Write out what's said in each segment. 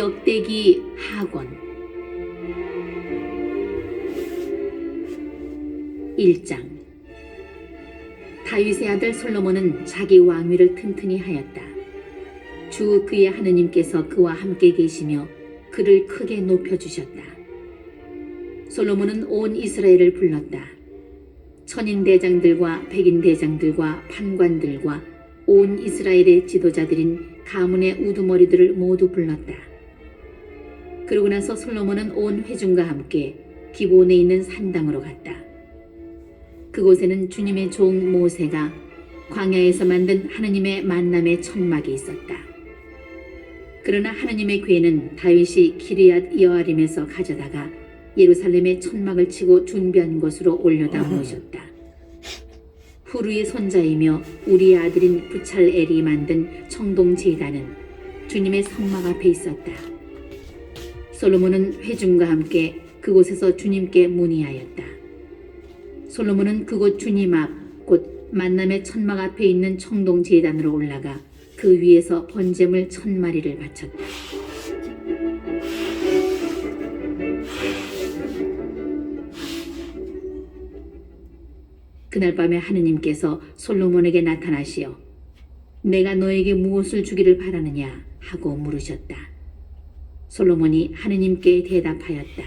벽대기 학원 1장. 다윗의 아들 솔로몬은 자기 왕위를 튼튼히 하였다. 주 그의 하느님께서 그와 함께 계시며 그를 크게 높여주셨다. 솔로몬은 온 이스라엘을 불렀다. 천인 대장들과 백인 대장들과 판관들과 온 이스라엘의 지도자들인 가문의 우두머리들을 모두 불렀다. 그러고 나서 솔로몬은 온 회중과 함께 기브온에 있는 산당으로 갔다. 그곳에는 주님의 종 모세가 광야에서 만든 하느님의 만남의 천막이 있었다. 그러나 하느님의 궤는 다윗이 기르앗 여아림에서 가져다가 예루살렘의 천막을 치고 준비한 곳으로 올려다 모셨다. 후르의 손자이며 우리의 아들인 부찰엘이 만든 청동 제단은 주님의 성막 앞에 있었다. 솔로몬은 회중과 함께 그곳에서 주님께 문의하였다. 솔로몬은 그곳 주님 앞 곧 만남의 천막 앞에 있는 청동 제단으로 올라가 그 위에서 번제물 1000마리를 바쳤다. 그날 밤에 하느님께서 솔로몬에게 나타나시어 내가 너에게 무엇을 주기를 바라느냐 하고 물으셨다. 솔로몬이 하느님께 대답하였다.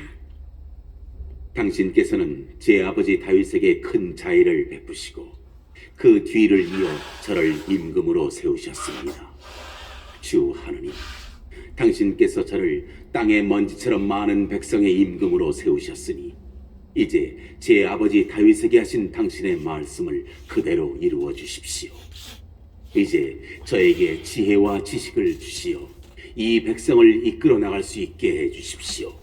당신께서는 제 아버지 다윗에게 큰 자애를 베푸시고 그 뒤를 이어 저를 임금으로 세우셨습니다. 주 하느님, 당신께서 저를 땅의 먼지처럼 많은 백성의 임금으로 세우셨으니 이제 제 아버지 다윗에게 하신 당신의 말씀을 그대로 이루어 주십시오. 이제 저에게 지혜와 지식을 주시어 이 백성을 이끌어 나갈 수 있게 해 주십시오.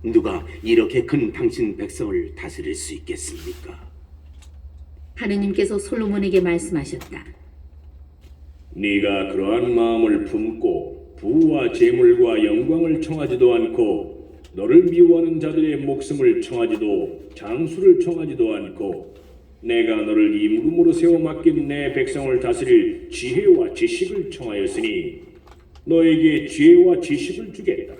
누가 이렇게 큰 당신 백성을 다스릴 수 있겠습니까? 하느님께서 솔로몬에게 말씀하셨다. 네가 그러한 마음을 품고 부와 재물과 영광을 청하지도 않고 너를 미워하는 자들의 목숨을 청하지도 장수를 청하지도 않고 내가 너를 임금으로 세워 맡긴 내 백성을 다스릴 지혜와 지식을 청하였으니 너에게 지혜와 지식을 주겠다.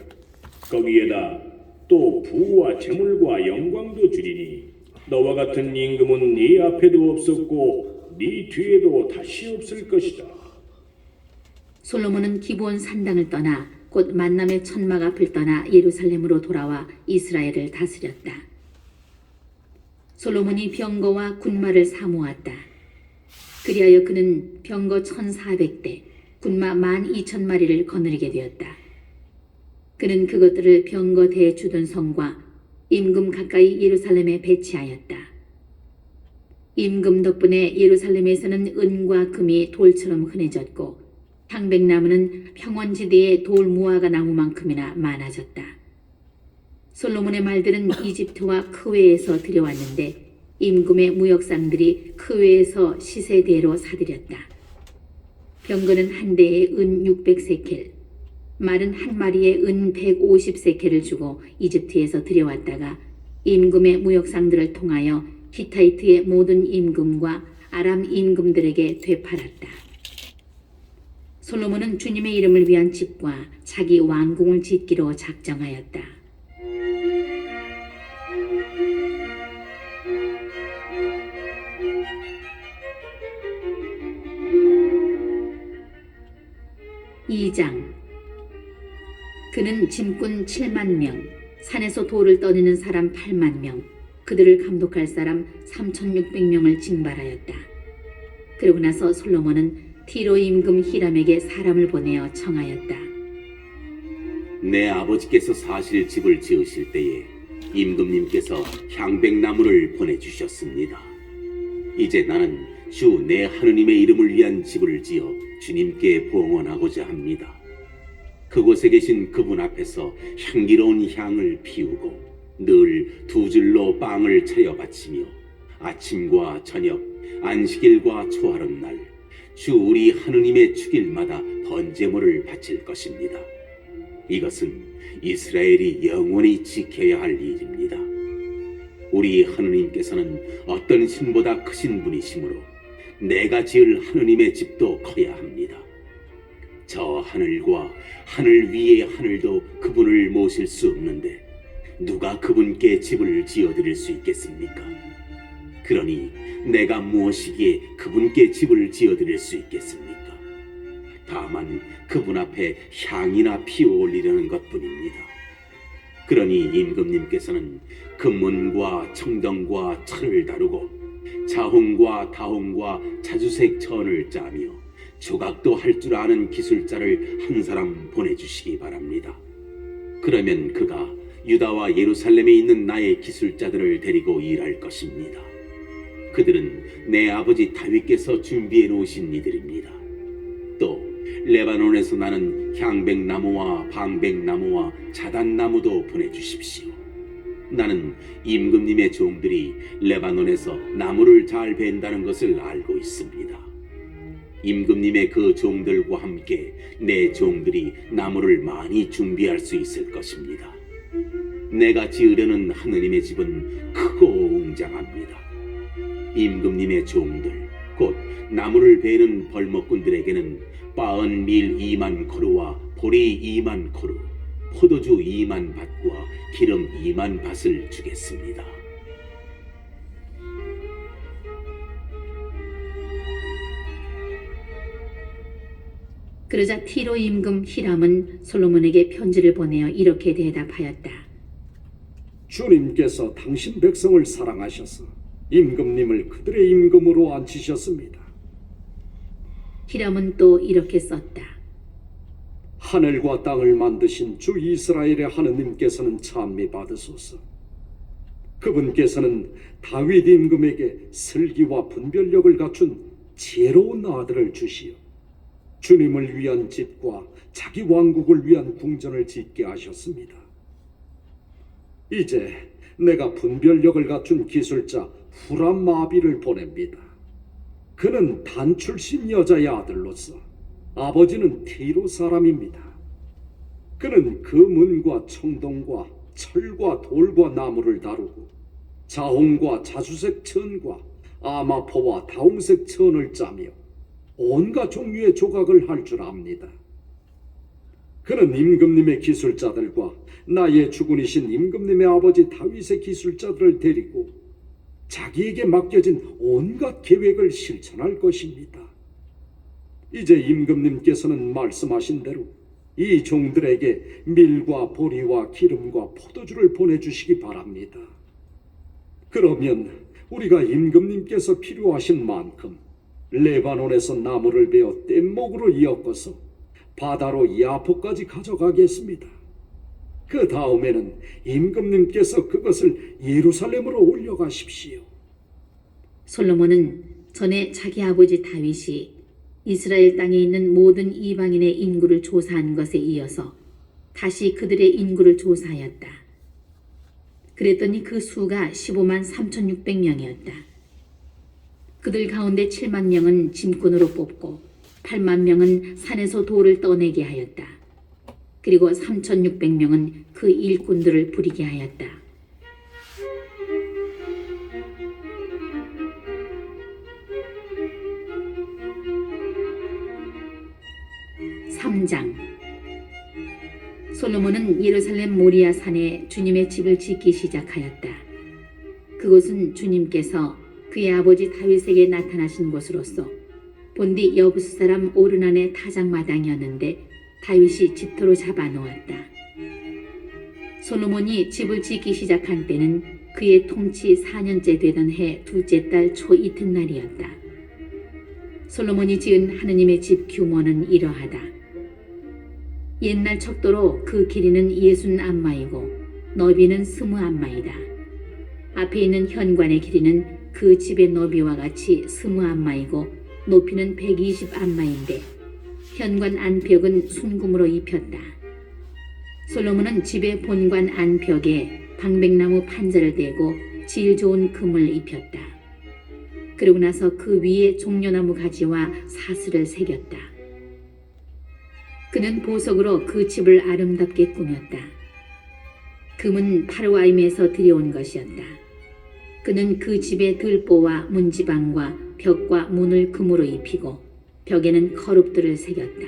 거기에다 또 부와 재물과 영광도 주리니 너와 같은 임금은 네 앞에도 없었고 네 뒤에도 다시 없을 것이다. 솔로몬은 기브온 산당을 떠나 곧 만남의 천막 앞을 떠나 예루살렘으로 돌아와 이스라엘을 다스렸다. 솔로몬이 병거와 군마를 사모았다. 그리하여 그는 병거 1400대, 군마 12,000마리를 거느리게 되었다. 그는 그것들을 병거 대주둔 성과 임금 가까이 예루살렘에 배치하였다. 임금 덕분에 예루살렘에서는 은과 금이 돌처럼 흔해졌고 향백나무는 평원지대의 돌무화과 나무만큼이나 많아졌다. 솔로몬의 말들은 이집트와 크웨에서 들여왔는데 임금의 무역상들이 크웨에서 시세대로 사들였다. 병거는 한 대에 은 600세켈, 말은 한 마리에 은 150세켈을 주고 이집트에서 들여왔다가 임금의 무역상들을 통하여 히타이트의 모든 임금과 아람 임금들에게 되팔았다. 솔로몬은 주님의 이름을 위한 집과 자기 왕궁을 짓기로 작정하였다. (2장) 그는 짐꾼 7만 명, 산에서 돌을 떠내는 사람 8만 명, 그들을 감독할 사람 3,600명을 징발하였다. 그러고 나서 솔로몬은 티로 임금 히람에게 사람을 보내어 청하였다. 내 아버지께서 사실 집을 지으실 때에 임금님께서 향백나무를 보내주셨습니다. 이제 나는 주 내 하느님의 이름을 위한 집을 지어 주님께 봉헌하고자 합니다. 그곳에 계신 그분 앞에서 향기로운 향을 피우고 늘 2줄로 빵을 차려 바치며 아침과 저녁, 안식일과 초하룻날 주 우리 하느님의 축일마다 번제물을 바칠 것입니다. 이것은 이스라엘이 영원히 지켜야 할 일입니다. 우리 하느님께서는 어떤 신보다 크신 분이시므로 내가 지을 하느님의 집도 커야 합니다. 저 하늘과 하늘 위의 하늘도 그분을 모실 수 없는데 누가 그분께 집을 지어드릴 수 있겠습니까? 그러니 내가 무엇이기에 그분께 집을 지어드릴 수 있겠습니까? 다만 그분 앞에 향이나 피워 올리려는 것뿐입니다. 그러니 임금님께서는 금문과 청동과 철을 다루고 자홍과 다홍과 자주색 천을 짜며 조각도 할 줄 아는 기술자를 한 사람 보내주시기 바랍니다. 그러면 그가 유다와 예루살렘에 있는 나의 기술자들을 데리고 일할 것입니다. 그들은 내 아버지 다윗께서 준비해 놓으신 이들입니다. 또 레바논에서 나는 향백나무와 방백나무와 자단나무도 보내주십시오. 나는 임금님의 종들이 레바논에서 나무를 잘 벤다는 것을 알고 있습니다. 임금님의 그 종들과 함께 내 종들이 나무를 많이 준비할 수 있을 것입니다. 내가 지으려는 하느님의 집은 크고 웅장합니다. 임금님의 종들, 곧 나무를 베는 벌목꾼들에게는 빻은 밀 2만 코루와 보리 2만 코루, 포도주 2만 밭과 기름 2만 밭을 주겠습니다. 그러자 티로 임금 히람은 솔로몬에게 편지를 보내어 이렇게 대답하였다. 주님께서 당신 백성을 사랑하셔서 임금님을 그들의 임금으로 앉히셨습니다. 히람은 또 이렇게 썼다. 하늘과 땅을 만드신 주 이스라엘의 하느님께서는 찬미 받으소서. 그분께서는 다윗 임금에게 슬기와 분별력을 갖춘 지혜로운 아들을 주시어 주님을 위한 집과 자기 왕국을 위한 궁전을 짓게 하셨습니다. 이제 내가 분별력을 갖춘 기술자 후람 마비를 보냅니다. 그는 단 출신 여자의 아들로서 아버지는 티로 사람입니다. 그는 금은과 청동과 철과 돌과 나무를 다루고 자홍과 자주색 천과 아마포와 다홍색 천을 짜며 온갖 종류의 조각을 할 줄 압니다. 그는 임금님의 기술자들과 나의 주군이신 임금님의 아버지 다윗의 기술자들을 데리고 자기에게 맡겨진 온갖 계획을 실천할 것입니다. 이제 임금님께서는 말씀하신 대로 이 종들에게 밀과 보리와 기름과 포도주를 보내주시기 바랍니다. 그러면 우리가 임금님께서 필요하신 만큼 레바논에서 나무를 베어 뗏목으로 이어서 바다로 야포까지 가져가겠습니다. 그 다음에는 임금님께서 그것을 예루살렘으로 올려가십시오. 솔로몬은 전에 자기 아버지 다윗이 이스라엘 땅에 있는 모든 이방인의 인구를 조사한 것에 이어서 다시 그들의 인구를 조사하였다. 그랬더니 그 수가 15만 3,600명이었다. 그들 가운데 7만 명은 짐꾼으로 뽑고 8만 명은 산에서 돌을 떠내게 하였다. 그리고 3,600명은 그 일꾼들을 부리게 하였다. (3장) 솔로몬은 예루살렘 모리아 산에 주님의 집을 짓기 시작하였다. 그곳은 주님께서 그의 아버지 다윗에게 나타나신 곳으로서 본디 여부스 사람 오르난의 타작마당이었는데 다윗이 집터로 잡아놓았다. 솔로몬이 집을 짓기 시작한 때는 그의 통치 4년째 되던 해 둘째 달 초 이튿날이었다. 솔로몬이 지은 하느님의 집 규모는 이러하다. 옛날 척도로 그 길이는 60안마이고 너비는 20안마이다. 앞에 있는 현관의 길이는 그 집의 너비와 같이 20안마이고 높이는 120안마인데 현관 안벽은 순금으로 입혔다. 솔로몬은 집의 본관 안벽에 방백나무 판자를 대고 질 좋은 금을 입혔다. 그러고 나서 그 위에 종려나무 가지와 사슬을 새겼다. 그는 보석으로 그 집을 아름답게 꾸몄다. 금은 파르와임에서 들여온 것이었다. 그는 그 집의 들보와 문지방과 벽과 문을 금으로 입히고 벽에는 거룩들을 새겼다.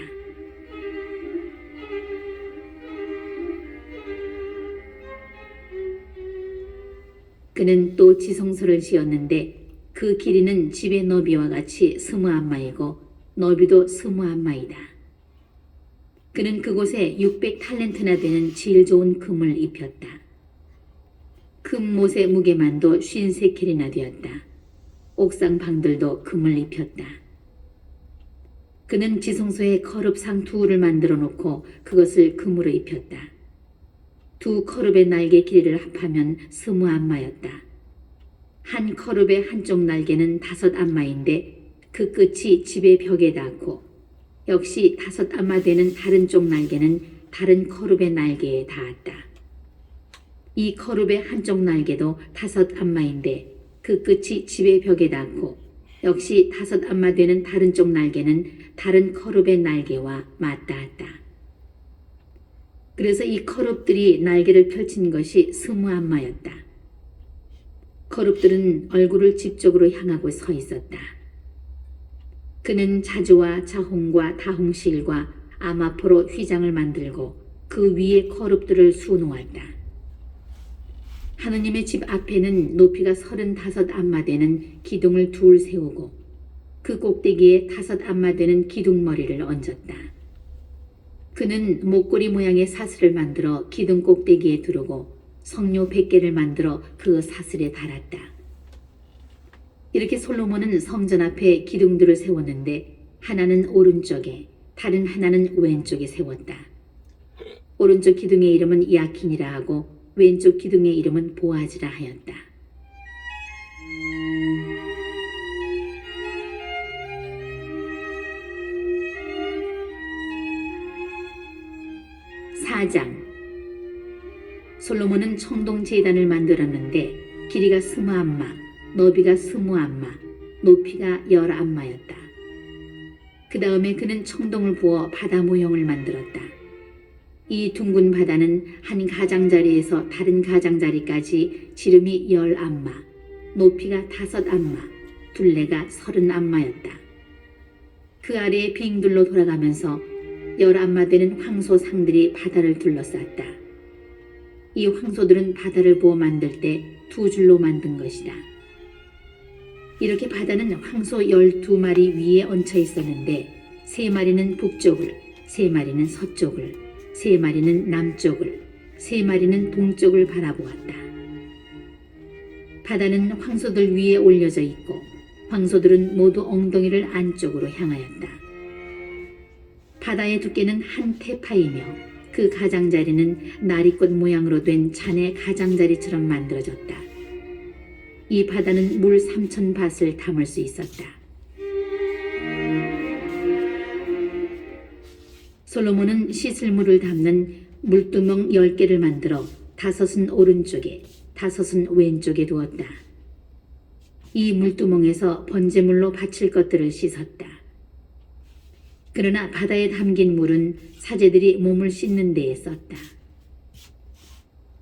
그는 또 지성소를 지었는데 그 길이는 집의 너비와 같이 20안마이고 너비도 20안마이다. 그는 그곳에 600탈렌트나 되는 질 좋은 금을 입혔다. 금못의 무게만도 53켈이나 되었다. 옥상 방들도 금을 입혔다. 그는 지성소에 거룹상 두를 만들어 놓고 그것을 금으로 입혔다. 두 거룹의 날개 길이를 합하면 20안마였다. 한 거룹의 한쪽 날개는 5안마인데 그 끝이 집의 벽에 닿고 역시 5안마 되는 다른 쪽 날개는 다른 거룹의 날개에 닿았다. 이 거룹의 한쪽 날개도 5안마인데 그 끝이 집의 벽에 닿고 역시 5안마 되는 다른 쪽 날개는 다른 거룹의 날개와 맞닿았다. 그래서 이 거룹들이 날개를 펼친 것이 20안마였다. 거룹들은 얼굴을 집 쪽으로 향하고 서 있었다. 그는 자주와 자홍과 다홍실과 아마포로 휘장을 만들고 그 위에 거룹들을 수놓았다. 하느님의 집 앞에는 높이가 35안마 되는 기둥을 둘 세우고 그 꼭대기에 5안마 되는 기둥머리를 얹었다. 그는 목걸이 모양의 사슬을 만들어 기둥 꼭대기에 두르고 성료 100개를 만들어 그 사슬에 달았다. 이렇게 솔로몬은 성전 앞에 기둥들을 세웠는데 하나는 오른쪽에 다른 하나는 왼쪽에 세웠다. 오른쪽 기둥의 이름은 야킨이라 하고 왼쪽 기둥의 이름은 보아즈라 하였다. 사장. 솔로몬은 청동제단을 만들었는데 길이가 20안마, 너비가 20안마, 높이가 10안마였다. 그 다음에 그는 청동을 부어 바다 모형을 만들었다. 이 둥근 바다는 한 가장자리에서 다른 가장자리까지 지름이 10안마, 높이가 5안마, 둘레가 30안마였다. 그 아래에 빙둘로 돌아가면서 10안마 되는 황소상들이 바다를 둘러쌌다. 이 황소들은 바다를 부어 만들 때 2줄로 만든 것이다. 이렇게 바다는 황소 12마리 위에 얹혀 있었는데 3마리는 북쪽을, 3마리는 서쪽을, 3마리는 남쪽을, 3마리는 동쪽을 바라보았다. 바다는 황소들 위에 올려져 있고 황소들은 모두 엉덩이를 안쪽으로 향하였다. 바다의 두께는 한 태파이며 그 가장자리는 나리꽃 모양으로 된 잔의 가장자리처럼 만들어졌다. 이 바다는 물 3000밭을 담을 수 있었다. 솔로몬은 씻을 물을 담는 물두멍 10개를 만들어 5은 오른쪽에 5은 왼쪽에 두었다. 이 물두멍에서 번제물로 바칠 것들을 씻었다. 그러나 바다에 담긴 물은 사제들이 몸을 씻는 데에 썼다.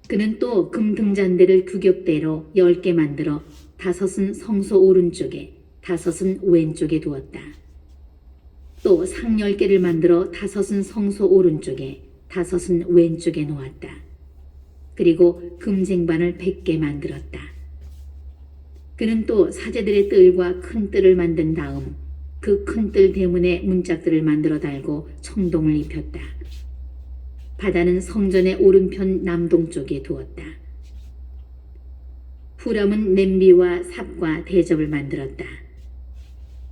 그는 또 금등잔대를 규격대로 10개 만들어 5은 성소 오른쪽에 5은 왼쪽에 두었다. 또 상 10개를 만들어 5은 성소 오른쪽에 5은 왼쪽에 놓았다. 그리고 금쟁반을 100개 만들었다. 그는 또 사제들의 뜰과 큰 뜰을 만든 다음 그 큰 뜰 대문에 문짝들을 만들어 달고 청동을 입혔다. 바다는 성전의 오른편 남동쪽에 두었다. 후람은 냄비와 삽과 대접을 만들었다.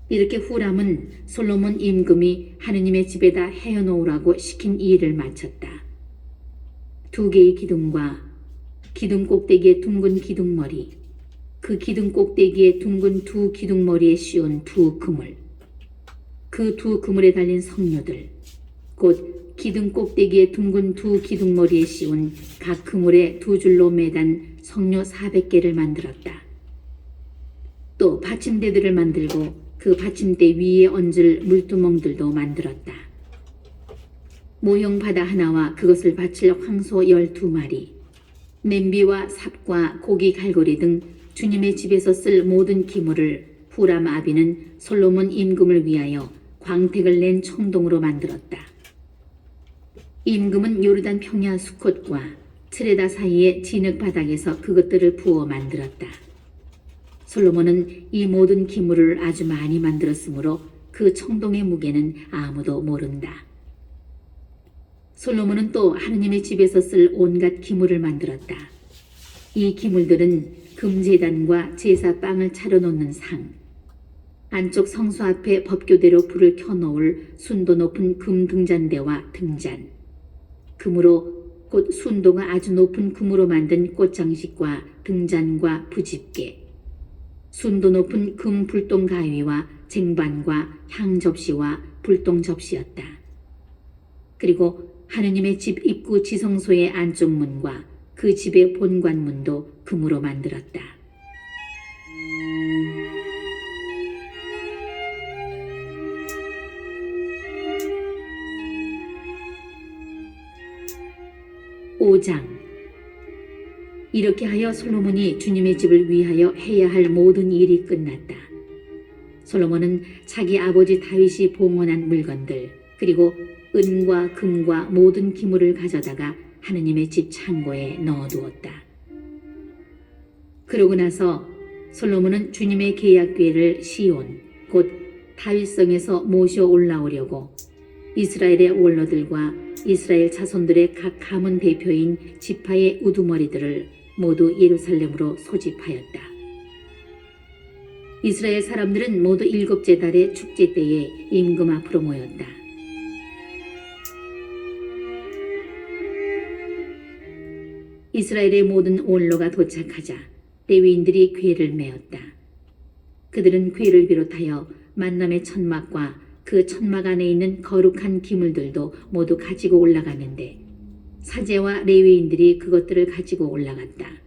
이렇게 후람은 솔로몬 임금이 하느님의 집에다 해어놓으라고 시킨 이 일을 마쳤다. 2개의 기둥과 기둥 꼭대기에 둥근 기둥머리, 그 기둥 꼭대기에 둥근 2 기둥머리에 씌운 2 그물, 그 2 그물에 달린 성료들, 곧 기둥 꼭대기에 둥근 2 기둥머리에 씌운 각 그물에 2줄로 매단 성료 400개를 만들었다. 또 받침대들을 만들고 그 받침대 위에 얹을 물두멍들도 만들었다. 모형 바다 하나와 그것을 받칠 황소 12마리, 냄비와 삽과 고기 갈고리 등 주님의 집에서 쓸 모든 기물을 후람 아비는 솔로몬 임금을 위하여 광택을 낸 청동으로 만들었다. 임금은 요르단 평야 수컷과 스레다 사이의 진흙 바닥에서 그것들을 부어 만들었다. 솔로몬은 이 모든 기물을 아주 많이 만들었으므로 그 청동의 무게는 아무도 모른다. 솔로몬은 또 하느님의 집에서 쓸 온갖 기물을 만들었다. 이 기물들은 금제단과 제사 빵을 차려놓는 상, 안쪽 성소 앞에 법교대로 불을 켜놓을 순도 높은 금 등잔대와 등잔, 금으로 곧 순도가 아주 높은 금으로 만든 꽃장식과 등잔과 부집개, 순도 높은 금 불똥 가위와 쟁반과 향 접시와 불똥 접시였다. 그리고 하느님의 집 입구 지성소의 안쪽 문과 그 집의 본관문도 금으로 만들었다. 오장 이렇게 하여 솔로몬이 주님의 집을 위하여 해야 할 모든 일이 끝났다. 솔로몬은 자기 아버지 다윗이 봉헌한 물건들 그리고 은과 금과 모든 기물을 가져다가 하느님의 집 창고에 넣어두었다. 그러고 나서 솔로몬은 주님의 계약궤를 시온 곧 다윗성에서 모셔 올라오려고 이스라엘의 원로들과 이스라엘 자손들의 각 가문 대표인 지파의 우두머리들을 모두 예루살렘으로 소집하였다. 이스라엘 사람들은 모두 7째 달의 축제 때에 임금 앞으로 모였다. 이스라엘의 모든 원로가 도착하자 레위인들이 궤를 메었다. 그들은 궤를 비롯하여 만남의 천막과 그 천막 안에 있는 거룩한 기물들도 모두 가지고 올라갔는데 사제와 레위인들이 그것들을 가지고 올라갔다.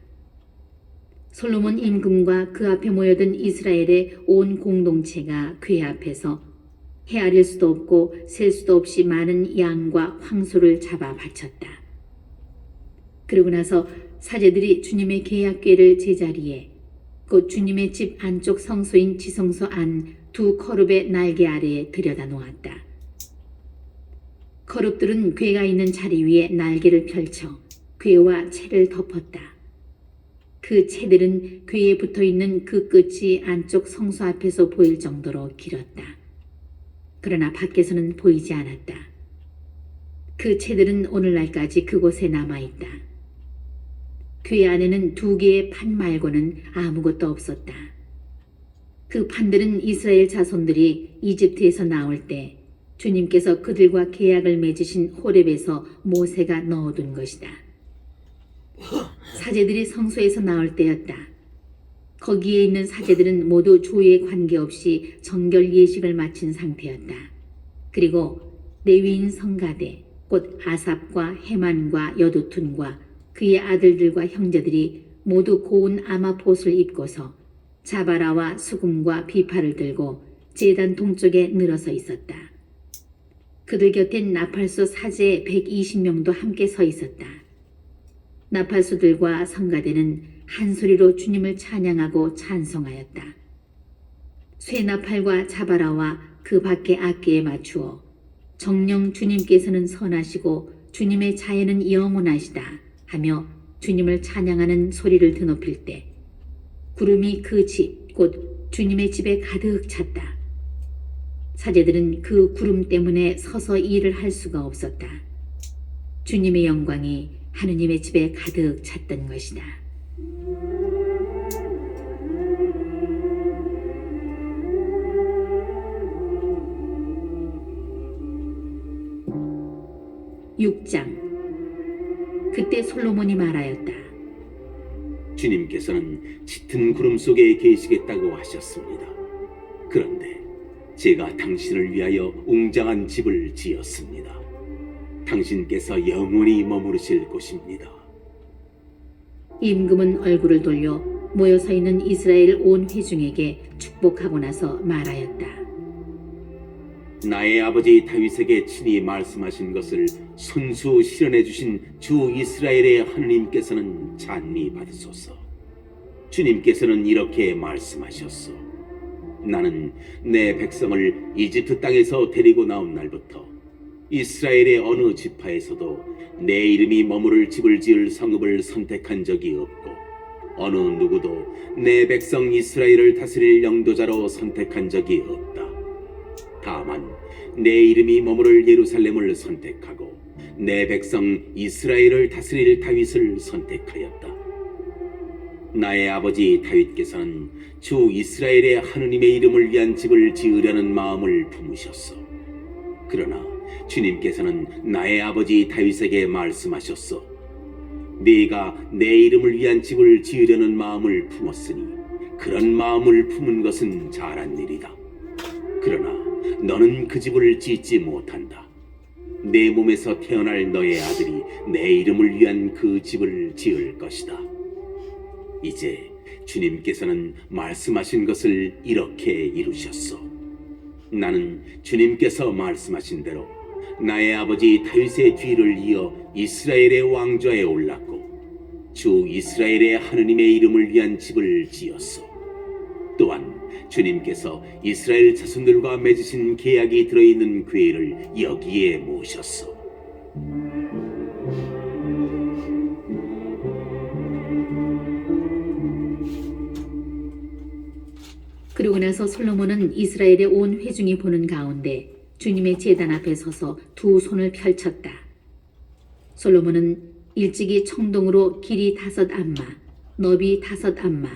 솔로몬 임금과 그 앞에 모여든 이스라엘의 온 공동체가 궤 앞에서 헤아릴 수도 없고 셀 수도 없이 많은 양과 황소를 잡아 바쳤다. 그러고 나서 사제들이 주님의 계약궤를 제자리에 곧 주님의 집 안쪽 성소인 지성소 안 두 거룹의 날개 아래에 들여다 놓았다. 거룹들은 궤가 있는 자리 위에 날개를 펼쳐 궤와 채를 덮었다. 그 채들은 궤에 붙어있는 그 끝이 안쪽 성소 앞에서 보일 정도로 길었다. 그러나 밖에서는 보이지 않았다. 그 채들은 오늘날까지 그곳에 남아있다. 궤 안에는 2개의 판 말고는 아무것도 없었다. 그 판들은 이스라엘 자손들이 이집트에서 나올 때 주님께서 그들과 계약을 맺으신 호렙에서 모세가 넣어둔 것이다. 사제들이 성소에서 나올 때였다. 거기에 있는 사제들은 모두 조에 관계없이 정결 예식을 마친 상태였다. 그리고 레위인 성가대 곧 아삽과 헤만과 여두툰과 그의 아들들과 형제들이 모두 고운 아마봇을 입고서 자바라와 수금과 비파를 들고 제단 동쪽에 늘어서 있었다. 그들 곁엔 나팔수 사제 120명도 함께 서 있었다. 나팔수들과 성가대는 한 소리로 주님을 찬양하고 찬송하였다. 쇠나팔과 자바라와 그 밖의 악기에 맞추어 정녕 주님께서는 선하시고 주님의 자애는 영원하시다 하며 주님을 찬양하는 소리를 드높일 때 구름이 그 집, 곧 주님의 집에 가득 찼다. 사제들은 그 구름 때문에 서서 일을 할 수가 없었다. 주님의 영광이 하느님의 집에 가득 찼던 것이다. (6장) 그때 솔로몬이 말하였다. 주님께서는 짙은 구름 속에 계시겠다고 하셨습니다. 그런데 제가 당신을 위하여 웅장한 집을 지었습니다. 당신께서 영원히 머무르실 곳입니다. 임금은 얼굴을 돌려 모여서 있는 이스라엘 온 회중에게 축복하고 나서 말하였다. 나의 아버지 다윗에게 친히 말씀하신 것을 손수 실현해 주신 주 이스라엘의 하느님께서는 찬미 받으소서. 주님께서는 이렇게 말씀하셨소. 나는 내 백성을 이집트 땅에서 데리고 나온 날부터 이스라엘의 어느 지파에서도 내 이름이 머무를 집을 지을 성읍을 선택한 적이 없고 어느 누구도 내 백성 이스라엘을 다스릴 영도자로 선택한 적이 없다. 다만 내 이름이 머무를 예루살렘을 선택하고 내 백성 이스라엘을 다스릴 다윗을 선택하였다. 나의 아버지 다윗께서는 주 이스라엘의 하느님의 이름을 위한 집을 지으려는 마음을 품으셨소. 그러나 주님께서는 나의 아버지 다윗에게 말씀하셨소. 네가 내 이름을 위한 집을 지으려는 마음을 품었으니 그런 마음을 품은 것은 잘한 일이다. 그러나 너는 그 집을 짓지 못한다. 내 몸에서 태어날 너의 아들이 내 이름을 위한 그 집을 지을 것이다. 이제 주님께서는 말씀하신 것을 이렇게 이루셨소. 나는 주님께서 말씀하신 대로 나의 아버지 다윗의 뒤를 이어 이스라엘의 왕좌에 올랐고 주 이스라엘의 하느님의 이름을 위한 집을 지었소. 또한 주님께서 이스라엘 자손들과 맺으신 계약이 들어있는 궤를 여기에 모셨소. 그러고 나서 솔로몬은 이스라엘의 온 회중이 보는 가운데 주님의 제단 앞에 서서 두 손을 펼쳤다. 솔로몬은 일찍이 청동으로 길이 5암마, 너비 5암마,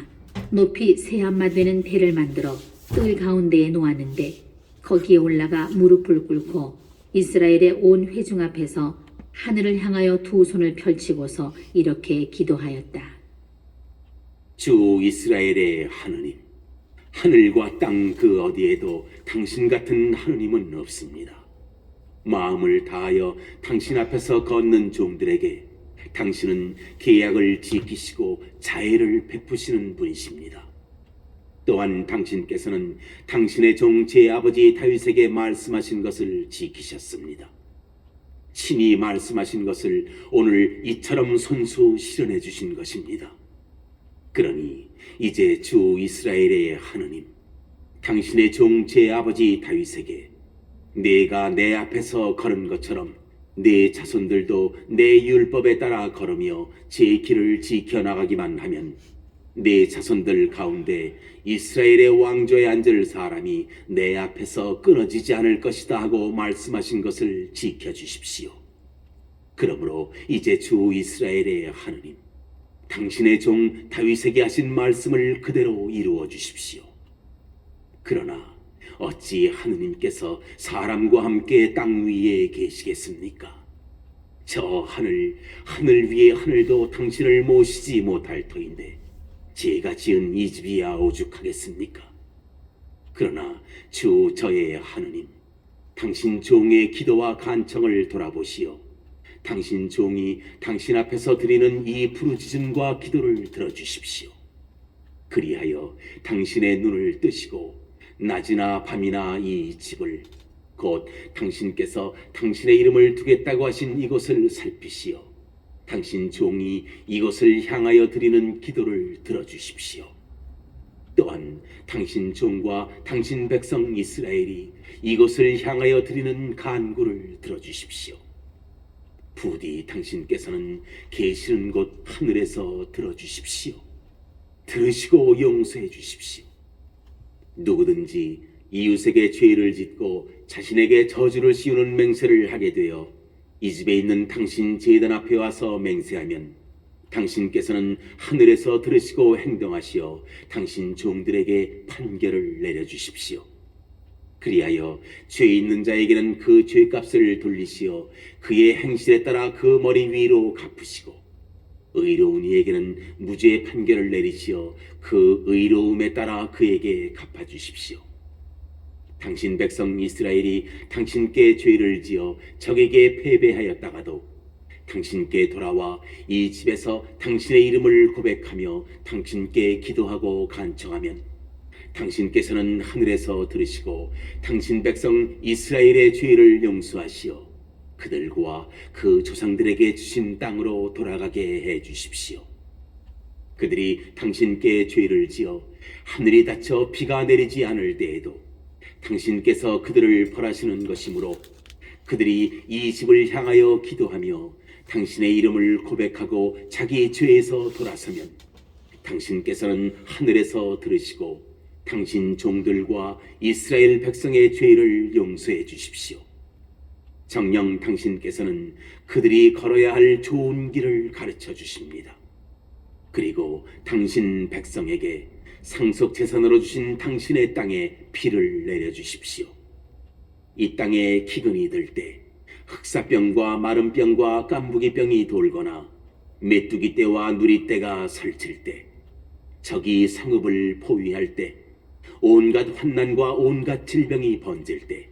높이 3암마 되는 대를 만들어 뜰 가운데에 놓았는데 거기에 올라가 무릎을 꿇고 이스라엘의 온 회중 앞에서 하늘을 향하여 두 손을 펼치고서 이렇게 기도하였다. 주 이스라엘의 하느님, 하늘과 땅 그 어디에도 당신 같은 하느님은 없습니다. 마음을 다하여 당신 앞에서 걷는 종들에게 당신은 계약을 지키시고 자애를 베푸시는 분이십니다. 또한 당신께서는 당신의 종 제 아버지 다윗에게 말씀하신 것을 지키셨습니다. 친히 말씀하신 것을 오늘 이처럼 손수 실현해 주신 것입니다. 그러니 이제 주 이스라엘의 하느님, 당신의 종 제 아버지 다윗에게 내가 내 앞에서 걸은 것처럼 내 자손들도 내 율법에 따라 걸으며 제 길을 지켜나가기만 하면 내 자손들 가운데 이스라엘의 왕좌에 앉을 사람이 내 앞에서 끊어지지 않을 것이다 하고 말씀하신 것을 지켜주십시오. 그러므로 이제 주 이스라엘의 하느님, 당신의 종 다윗에게 하신 말씀을 그대로 이루어 주십시오. 그러나 어찌 하느님께서 사람과 함께 땅 위에 계시겠습니까? 저 하늘 위의 하늘도 당신을 모시지 못할 터인데 제가 지은 이 집이야 오죽하겠습니까? 그러나 주 저의 하느님, 당신 종의 기도와 간청을 돌아보시어 당신 종이 당신 앞에서 드리는 이 부르짖음과 기도를 들어주십시오. 그리하여 당신의 눈을 뜨시고 낮이나 밤이나 이 집을 곧 당신께서 당신의 이름을 두겠다고 하신 이곳을 살피시어 당신 종이 이곳을 향하여 드리는 기도를 들어주십시오. 또한 당신 종과 당신 백성 이스라엘이 이곳을 향하여 드리는 간구를 들어주십시오. 부디 당신께서는 계시는 곳 하늘에서 들어주십시오. 들으시고 용서해 주십시오. 누구든지 이웃에게 죄를 짓고 자신에게 저주를 씌우는 맹세를 하게 되어 이 집에 있는 당신 제단 앞에 와서 맹세하면 당신께서는 하늘에서 들으시고 행동하시어 당신 종들에게 판결을 내려주십시오. 그리하여 죄 있는 자에게는 그 죄값을 돌리시어 그의 행실에 따라 그 머리 위로 갚으시고 의로운 이에게는 무죄 판결을 내리시어 그 의로움에 따라 그에게 갚아주십시오. 당신 백성 이스라엘이 당신께 죄를 지어 적에게 패배하였다가도 당신께 돌아와 이 집에서 당신의 이름을 고백하며 당신께 기도하고 간청하면 당신께서는 하늘에서 들으시고 당신 백성 이스라엘의 죄를 용서하시어 그들과 그 조상들에게 주신 땅으로 돌아가게 해 주십시오. 그들이 당신께 죄를 지어 하늘이 닫혀 비가 내리지 않을 때에도 당신께서 그들을 벌하시는 것이므로 그들이 이 집을 향하여 기도하며 당신의 이름을 고백하고 자기 죄에서 돌아서면 당신께서는 하늘에서 들으시고 당신 종들과 이스라엘 백성의 죄를 용서해 주십시오. 정녕 당신께서는 그들이 걸어야 할 좋은 길을 가르쳐 주십니다. 그리고 당신 백성에게 상속 재산으로 주신 당신의 땅에 비를 내려 주십시오. 이 땅에 기근이 들 때 흑사병과 마름병과 깐부기병이 돌거나 메뚜기 떼와 누리 떼가 설칠 때 적이 성읍을 포위할 때 온갖 환난과 온갖 질병이 번질 때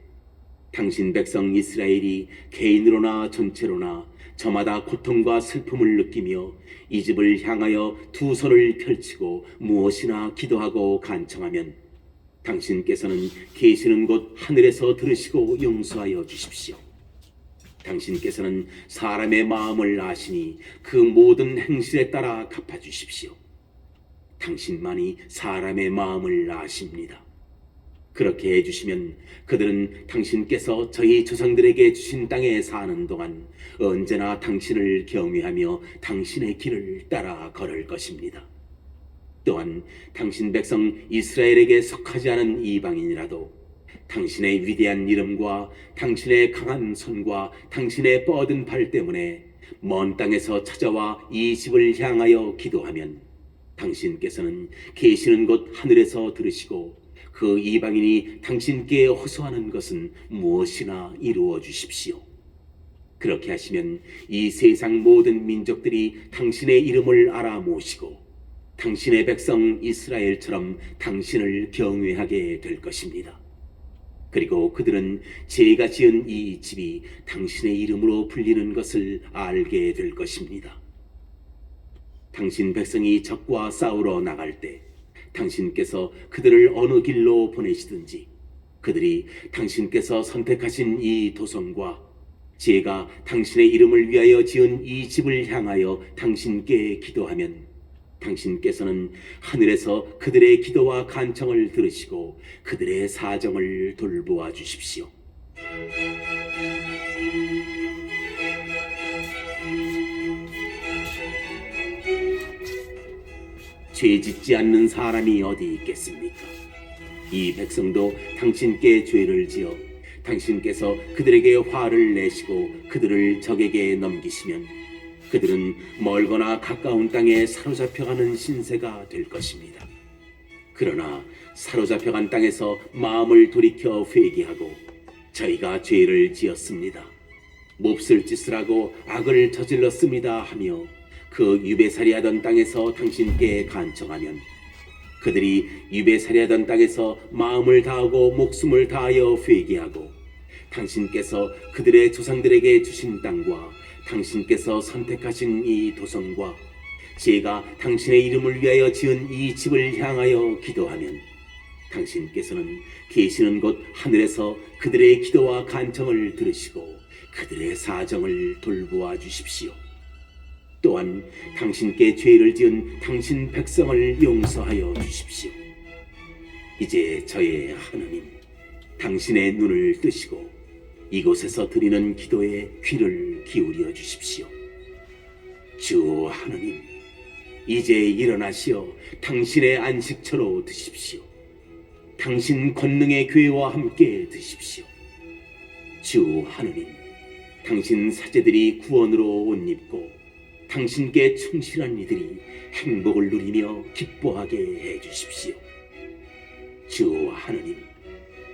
당신 백성 이스라엘이 개인으로나 전체로나 저마다 고통과 슬픔을 느끼며 이 집을 향하여 두 손을 펼치고 무엇이나 기도하고 간청하면 당신께서는 계시는 곳 하늘에서 들으시고 용서하여 주십시오. 당신께서는 사람의 마음을 아시니 그 모든 행실에 따라 갚아주십시오. 당신만이 사람의 마음을 아십니다. 그렇게 해주시면 그들은 당신께서 저희 조상들에게 주신 땅에 사는 동안 언제나 당신을 경외하며 당신의 길을 따라 걸을 것입니다. 또한 당신 백성 이스라엘에게 속하지 않은 이방인이라도 당신의 위대한 이름과 당신의 강한 손과 당신의 뻗은 발 때문에 먼 땅에서 찾아와 이 집을 향하여 기도하면 당신께서는 계시는 곳 하늘에서 들으시고 그 이방인이 당신께 호소하는 것은 무엇이나 이루어 주십시오. 그렇게 하시면 이 세상 모든 민족들이 당신의 이름을 알아 모시고 당신의 백성 이스라엘처럼 당신을 경외하게 될 것입니다. 그리고 그들은 제가 지은 이 집이 당신의 이름으로 불리는 것을 알게 될 것입니다. 당신 백성이 적과 싸우러 나갈 때 당신께서 그들을 어느 길로 보내시든지 그들이 당신께서 선택하신 이 도성과 제가 당신의 이름을 위하여 지은 이 집을 향하여 당신께 기도하면 당신께서는 하늘에서 그들의 기도와 간청을 들으시고 그들의 사정을 돌보아 주십시오. 죄 짓지 않는 사람이 어디 있겠습니까? 이 백성도 당신께 죄를 지어 당신께서 그들에게 화를 내시고 그들을 적에게 넘기시면 그들은 멀거나 가까운 땅에 사로잡혀가는 신세가 될 것입니다. 그러나 사로잡혀간 땅에서 마음을 돌이켜 회개하고 저희가 죄를 지었습니다. 몹쓸 짓을 하고 악을 저질렀습니다 하며 그 유배살이하던 땅에서 당신께 간청하면 그들이 유배살이하던 땅에서 마음을 다하고 목숨을 다하여 회개하고 당신께서 그들의 조상들에게 주신 땅과 당신께서 선택하신 이 도성과 제가 당신의 이름을 위하여 지은 이 집을 향하여 기도하면 당신께서는 계시는 곳 하늘에서 그들의 기도와 간청을 들으시고 그들의 사정을 돌보아 주십시오. 또한 당신께 죄를 지은 당신 백성을 용서하여 주십시오. 이제 저의 하나님, 당신의 눈을 뜨시고 이곳에서 드리는 기도에 귀를 기울여 주십시오. 주 하나님, 이제 일어나시어 당신의 안식처로 드십시오. 당신 권능의 교회와 함께 드십시오. 주 하나님, 당신 사제들이 구원으로 옷 입고 당신께 충실한 이들이 행복을 누리며 기뻐하게 해주십시오. 주 하나님,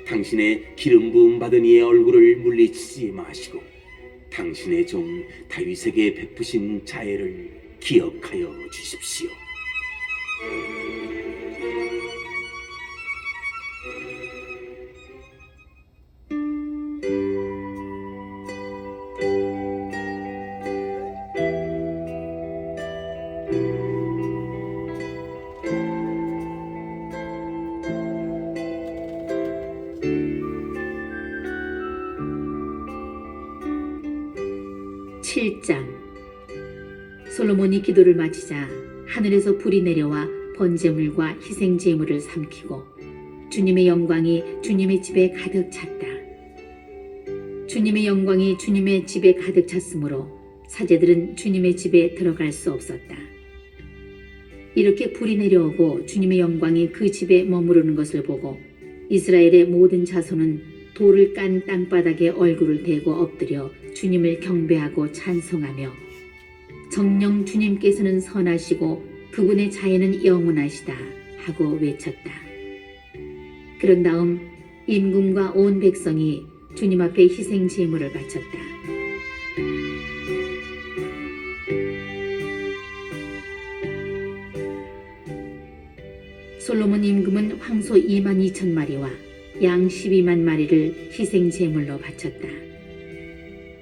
당신의 기름 부음 받은 이의 얼굴을 물리치지 마시고 당신의 종 다윗에게 베푸신 자애를 기억하여 주십시오. 솔로몬이 기도를 마치자 하늘에서 불이 내려와 번제물과 희생제물을 삼키고 주님의 영광이 주님의 집에 가득 찼다. 주님의 영광이 주님의 집에 가득 찼으므로 사제들은 주님의 집에 들어갈 수 없었다. 이렇게 불이 내려오고 주님의 영광이 그 집에 머무르는 것을 보고 이스라엘의 모든 자손은 돌을 깐 땅바닥에 얼굴을 대고 엎드려 주님을 경배하고 찬송하며 정녕 주님께서는 선하시고 그분의 자애는 영원하시다 하고 외쳤다. 그런 다음 임금과 온 백성이 주님 앞에 희생 제물을 바쳤다. 솔로몬 임금은 황소 22,000마리와 양 12만 마리를 희생 제물로 바쳤다.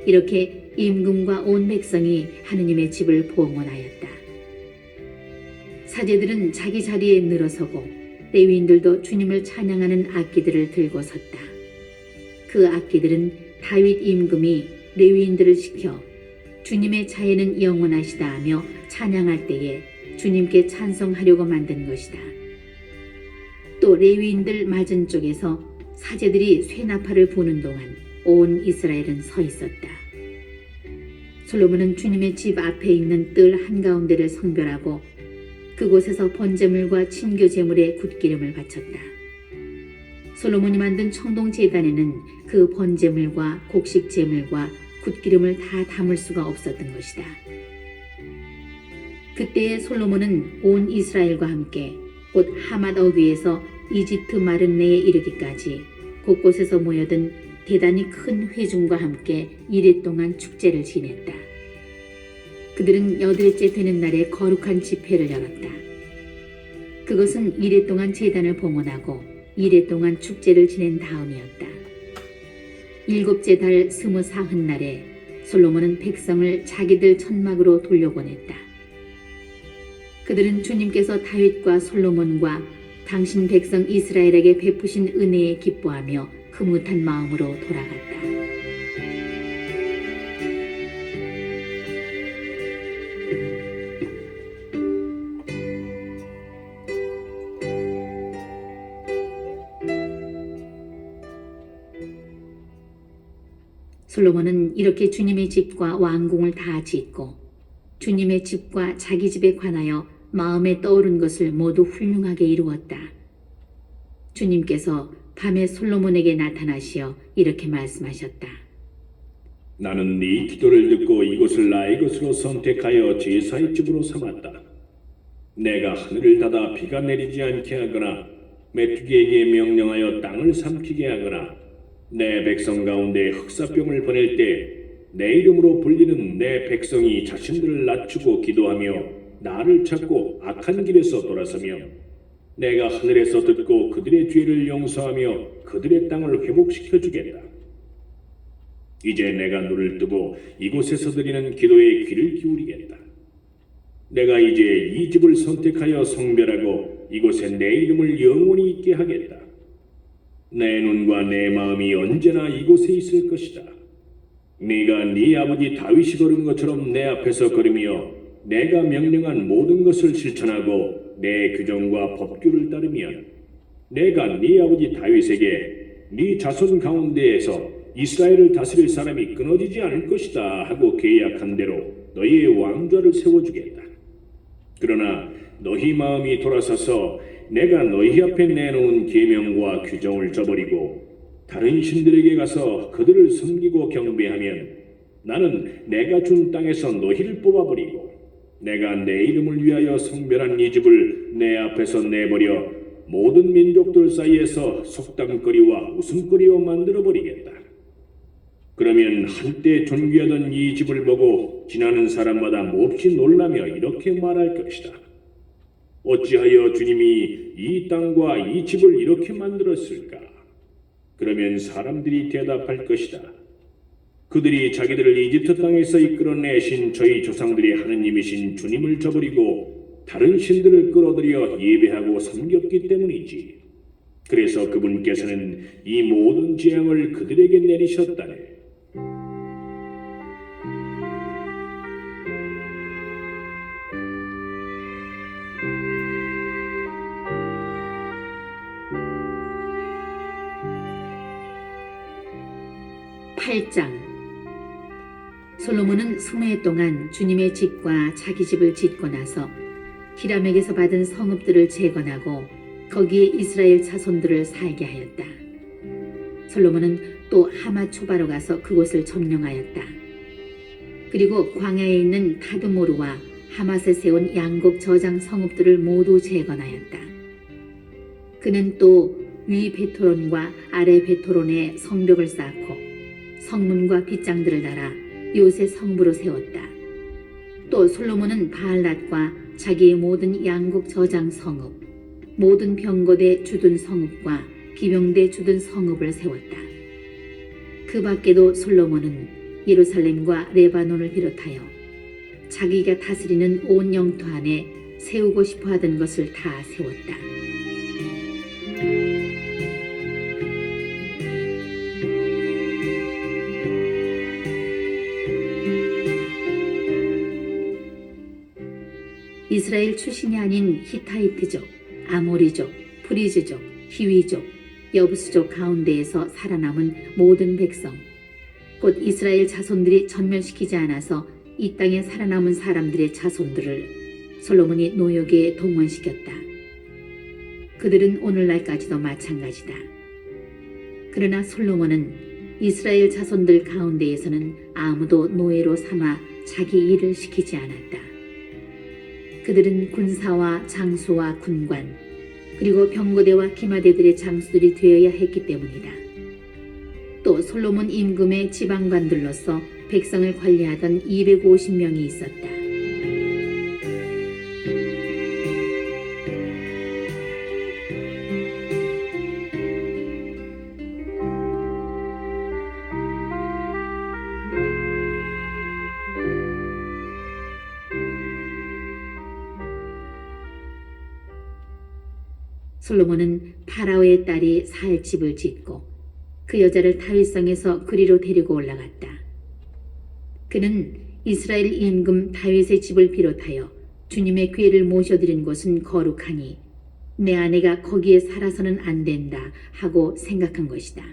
이렇게 임금과 온 백성이 하느님의 집을 봉헌하였다. 사제들은 자기 자리에 늘어서고 레위인들도 주님을 찬양하는 악기들을 들고 섰다. 그 악기들은 다윗 임금이 레위인들을 시켜 주님의 자애는 영원하시다 하며 찬양할 때에 주님께 찬송하려고 만든 것이다. 또 레위인들 맞은 쪽에서 사제들이 쇠나팔을 부는 동안 온 이스라엘은 서 있었다. 솔로몬은 주님의 집 앞에 있는 뜰 한가운데를 성별하고 그곳에서 번제물과 친교제물에 굿기름을 바쳤다. 솔로몬이 만든 청동제단에는 그 번제물과 곡식제물과 굿기름을 다 담을 수가 없었던 것이다. 그때에 솔로몬은 온 이스라엘과 함께 곧 하맛 어귀에서 이집트 마른네에 이르기까지 곳곳에서 모여든 대단히 큰 회중과 함께 이레 동안 축제를 지냈다. 그들은 8일째 되는 날에 거룩한 집회를 열었다. 그것은 이레 동안 제단을 봉헌하고 이레 동안 축제를 지낸 다음이었다. 7째 달 24흔날에 솔로몬은 백성을 자기들 천막으로 돌려보냈다. 그들은 주님께서 다윗과 솔로몬과 당신 백성 이스라엘에게 베푸신 은혜에 기뻐하며 흐뭇한 마음으로 돌아갔다. 솔로몬은 이렇게 주님의 집과 왕궁을 다 짓고 주님의 집과 자기 집에 관하여 마음에 떠오른 것을 모두 훌륭하게 이루었다. 주님께서 밤에 솔로몬에게 나타나시어 이렇게 말씀하셨다. 나는 네 기도를 듣고 이곳을 나의 것으로 선택하여 제사의 집으로 삼았다. 내가 하늘을 닫아 비가 내리지 않게 하거나 메뚜기에게 명령하여 땅을 삼키게 하거나 내 백성 가운데 흑사병을 보낼 때 내 이름으로 불리는 내 백성이 자신들을 낮추고 기도하며 나를 찾고 악한 길에서 돌아서며 내가 하늘에서 듣고 그들의 죄를 용서하며 그들의 땅을 회복시켜 주겠다. 이제 내가 눈을 뜨고 이곳에서 드리는 기도에 귀를 기울이겠다. 내가 이제 이 집을 선택하여 성별하고 이곳에 내 이름을 영원히 있게 하겠다. 내 눈과 내 마음이 언제나 이곳에 있을 것이다. 네가 네 아버지 다윗이 걸은 것처럼 내 앞에서 걸으며 내가 명령한 모든 것을 실천하고 내 규정과 법규를 따르면 내가 네 아버지 다윗에게 네 자손 가운데에서 이스라엘을 다스릴 사람이 끊어지지 않을 것이다 하고 계약한 대로 너희의 왕좌를 세워주겠다. 그러나 너희 마음이 돌아서서 내가 너희 앞에 내놓은 계명과 규정을 저버리고 다른 신들에게 가서 그들을 섬기고 경배하면 나는 내가 준 땅에서 너희를 뽑아버리고 내가 내 이름을 위하여 성별한 이 집을 내 앞에서 내버려 모든 민족들 사이에서 속담거리와 웃음거리로 만들어버리겠다. 그러면 한때 존귀하던 이 집을 보고 지나는 사람마다 몹시 놀라며 이렇게 말할 것이다. 어찌하여 주님이 이 땅과 이 집을 이렇게 만들었을까? 그러면 사람들이 대답할 것이다. 그들이 자기들을 이집트 땅에서 이끌어내신 저희 조상들의 하느님이신 주님을 저버리고 다른 신들을 끌어들여 예배하고 섬겼기 때문이지. 그래서 그분께서는 이 모든 재앙을 그들에게 내리셨다네. 8장. 솔로몬은 20해 동안 주님의 집과 자기 집을 짓고 나서 히람에게서 받은 성읍들을 재건하고 거기에 이스라엘 자손들을 살게 하였다. 솔로몬은 또 하맛 초바로 가서 그곳을 점령하였다. 그리고 광야에 있는 다드모르와 하맛에 세운 양곡 저장 성읍들을 모두 재건하였다. 그는 또 위 베토론과 아래 베토론에 성벽을 쌓고 성문과 빗장들을 달아 요새 성부로 세웠다. 또 솔로몬은 바알랏과 자기의 모든 양곡 저장 성읍, 모든 병거대 주둔 성읍과 기병대 주둔 성읍을 세웠다. 그 밖에도 솔로몬은 예루살렘과 레바논을 비롯하여 자기가 다스리는 온 영토 안에 세우고 싶어 하던 것을 다 세웠다. 이스라엘 출신이 아닌 히타이트족, 아모리족, 프리즈족, 히위족, 여부스족 가운데에서 살아남은 모든 백성, 곧 이스라엘 자손들이 전멸시키지 않아서 이 땅에 살아남은 사람들의 자손들을 솔로몬이 노역에 동원시켰다. 그들은 오늘날까지도 마찬가지다. 그러나 솔로몬은 이스라엘 자손들 가운데에서는 아무도 노예로 삼아 자기 일을 시키지 않았다. 그들은 군사와 장수와 군관, 그리고 병거대와 기마대들의 장수들이 되어야 했기 때문이다. 또 솔로몬 임금의 지방관들로서 백성을 관리하던 250명이 있었다. 솔로몬은 파라오의 딸이 살 집을 짓고 그 여자를 다윗성에서 그리로 데리고 올라갔다. 그는 이스라엘 임금 다윗의 집을 비롯하여 주님의 궤를 모셔드린 곳은 거룩하니 내 아내가 거기에 살아서는 안 된다 하고 생각한 것이다.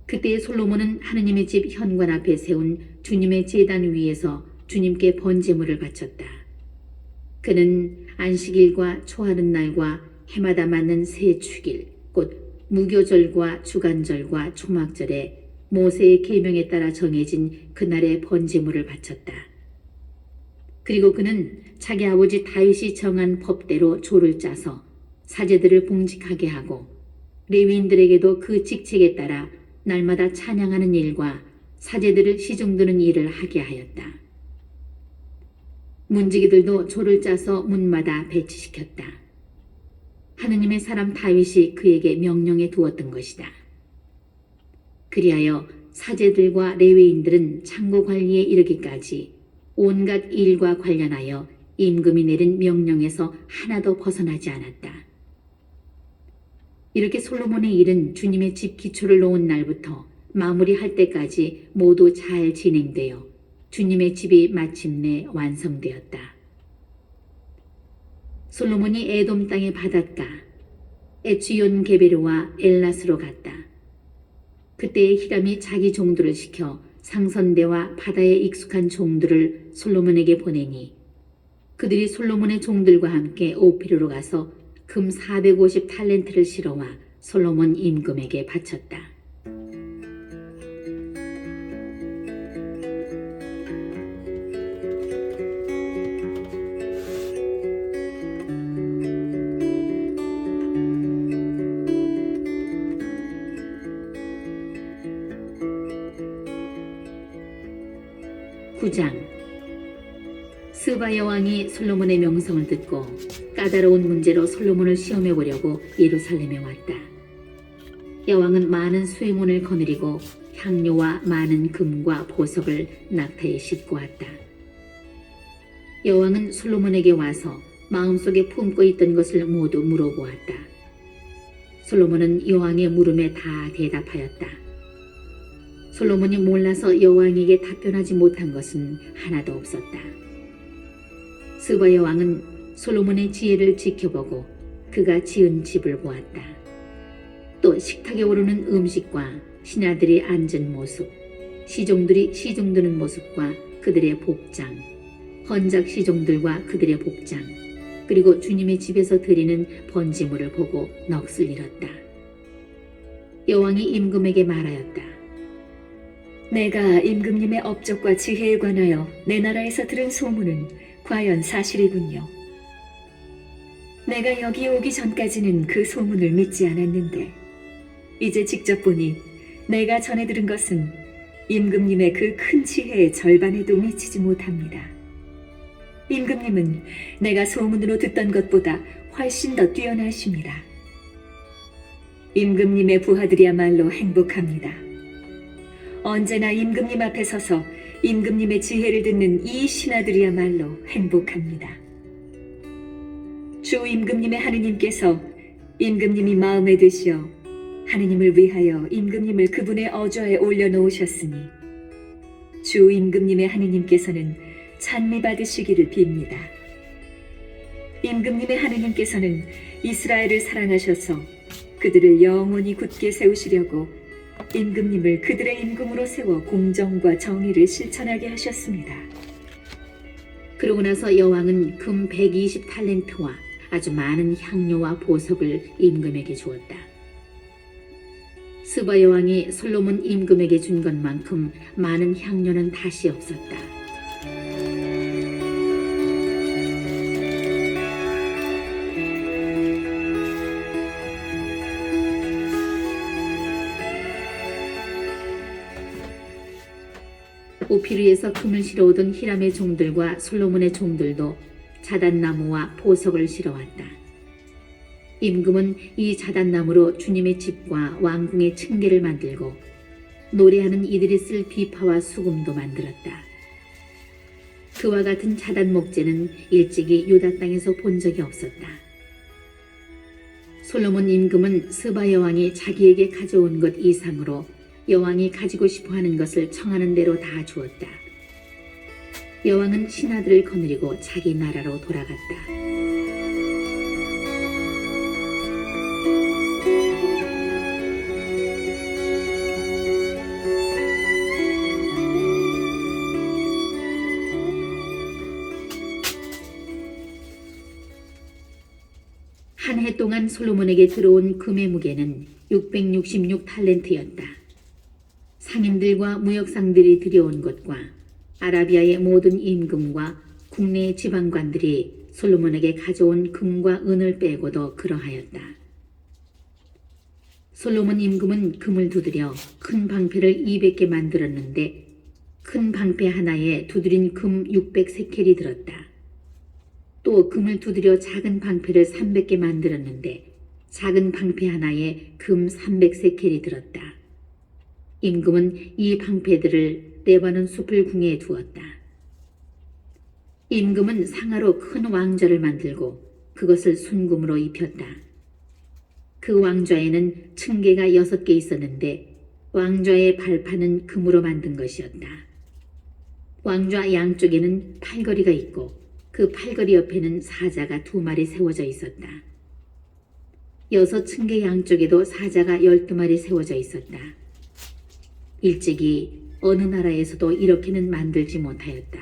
그때 솔로몬은 하느님의 집 현관 앞에 세운 주님의 제단 위에서 주님께 번제물을 바쳤다. 그는 안식일과 초하는 날과 해마다 맞는 새 축일, 곧 무교절과 주간절과 초막절에 모세의 계명에 따라 정해진 그날의 번제물을 바쳤다. 그리고 그는 자기 아버지 다윗이 정한 법대로 조를 짜서 사제들을 봉직하게 하고 레위인들에게도 그 직책에 따라 날마다 찬양하는 일과 사제들을 시중드는 일을 하게 하였다. 문지기들도 조를 짜서 문마다 배치시켰다. 하느님의 사람 다윗이 그에게 명령해 두었던 것이다. 그리하여 사제들과 레위인들은 창고 관리에 이르기까지 온갖 일과 관련하여 임금이 내린 명령에서 하나도 벗어나지 않았다. 이렇게 솔로몬의 일은 주님의 집 기초를 놓은 날부터 마무리할 때까지 모두 잘 진행되어 주님의 집이 마침내 완성되었다. 솔로몬이 에돔 땅의 바닷가 에츠온 게베르와 엘라스로 갔다. 그때 히람이 자기 종들을 시켜 상선대와 바다에 익숙한 종들을 솔로몬에게 보내니 그들이 솔로몬의 종들과 함께 오피르로 가서 금 450 탈렌트를 실어와 솔로몬 임금에게 바쳤다. (9장) 스바 여왕이 솔로몬의 명성을 듣고 까다로운 문제로 솔로몬을 시험해 보려고 예루살렘에 왔다. 여왕은 많은 수행원을 거느리고 향료와 많은 금과 보석을 낙타에 싣고 왔다. 여왕은 솔로몬에게 와서 마음속에 품고 있던 것을 모두 물어보았다. 솔로몬은 여왕의 물음에 다 대답하였다. 솔로몬이 몰라서 여왕에게 답변하지 못한 것은 하나도 없었다. 스바 여왕은 솔로몬의 지혜를 지켜보고 그가 지은 집을 보았다. 또 식탁에 오르는 음식과 신하들이 앉은 모습, 시종들이 시중 드는 모습과 그들의 복장, 헌작 시종들과 그들의 복장, 그리고 주님의 집에서 드리는 번지물을 보고 넋을 잃었다. 여왕이 임금에게 말하였다. 내가 임금님의 업적과 지혜에 관하여 내 나라에서 들은 소문은 과연 사실이군요. 내가 여기 오기 전까지는 그 소문을 믿지 않았는데 이제 직접 보니 내가 전해 들은 것은 임금님의 그 큰 지혜의 절반에도 미치지 못합니다. 임금님은 내가 소문으로 듣던 것보다 훨씬 더 뛰어나십니다. 임금님의 부하들이야말로 행복합니다. 언제나 임금님 앞에 서서 임금님의 지혜를 듣는 이 신하들이야말로 행복합니다. 주 임금님의 하느님께서 임금님이 마음에 드시어 하느님을 위하여 임금님을 그분의 어좌에 올려놓으셨으니 주 임금님의 하느님께서는 찬미 받으시기를 빕니다. 임금님의 하느님께서는 이스라엘을 사랑하셔서 그들을 영원히 굳게 세우시려고 임금님을 그들의 임금으로 세워 공정과 정의를 실천하게 하셨습니다. 그러고 나서 여왕은 금 120탈렌트와 아주 많은 향료와 보석을 임금에게 주었다. 스바 여왕이 솔로몬 임금에게 준 것만큼 많은 향료는 다시 없었다. 오피르에서 금을 실어오던 히람의 종들과 솔로몬의 종들도 자단나무와 보석을 실어왔다. 임금은 이 자단나무로 주님의 집과 왕궁의 층계를 만들고 노래하는 이들이 쓸 비파와 수금도 만들었다. 그와 같은 자단 목재는 일찍이 유다 땅에서 본 적이 없었다. 솔로몬 임금은 스바 여왕이 자기에게 가져온 것 이상으로 여왕이 가지고 싶어하는 것을 청하는 대로 다 주었다. 여왕은 신하들을 거느리고 자기 나라로 돌아갔다. 한 해 동안 솔로몬에게 들어온 금의 무게는 666탈렌트였다. 상인들과 무역상들이 들여온 것과 아라비아의 모든 임금과 국내의 지방관들이 솔로몬에게 가져온 금과 은을 빼고도 그러하였다. 솔로몬 임금은 금을 두드려 큰 방패를 200개 만들었는데 큰 방패 하나에 두드린 금 600세켈이 들었다. 또 금을 두드려 작은 방패를 300개 만들었는데 작은 방패 하나에 금 300세켈이 들었다. 임금은 이 방패들을 레바논 숲을 궁에 두었다. 임금은 상아로 큰 왕좌를 만들고 그것을 순금으로 입혔다. 그 왕좌에는 층계가 6개 있었는데 왕좌의 발판은 금으로 만든 것이었다. 왕좌 양쪽에는 팔걸이가 있고 그 팔걸이 옆에는 사자가 2마리 세워져 있었다. 6층계 양쪽에도 사자가 12마리 세워져 있었다. 일찍이 어느 나라에서도 이렇게는 만들지 못하였다.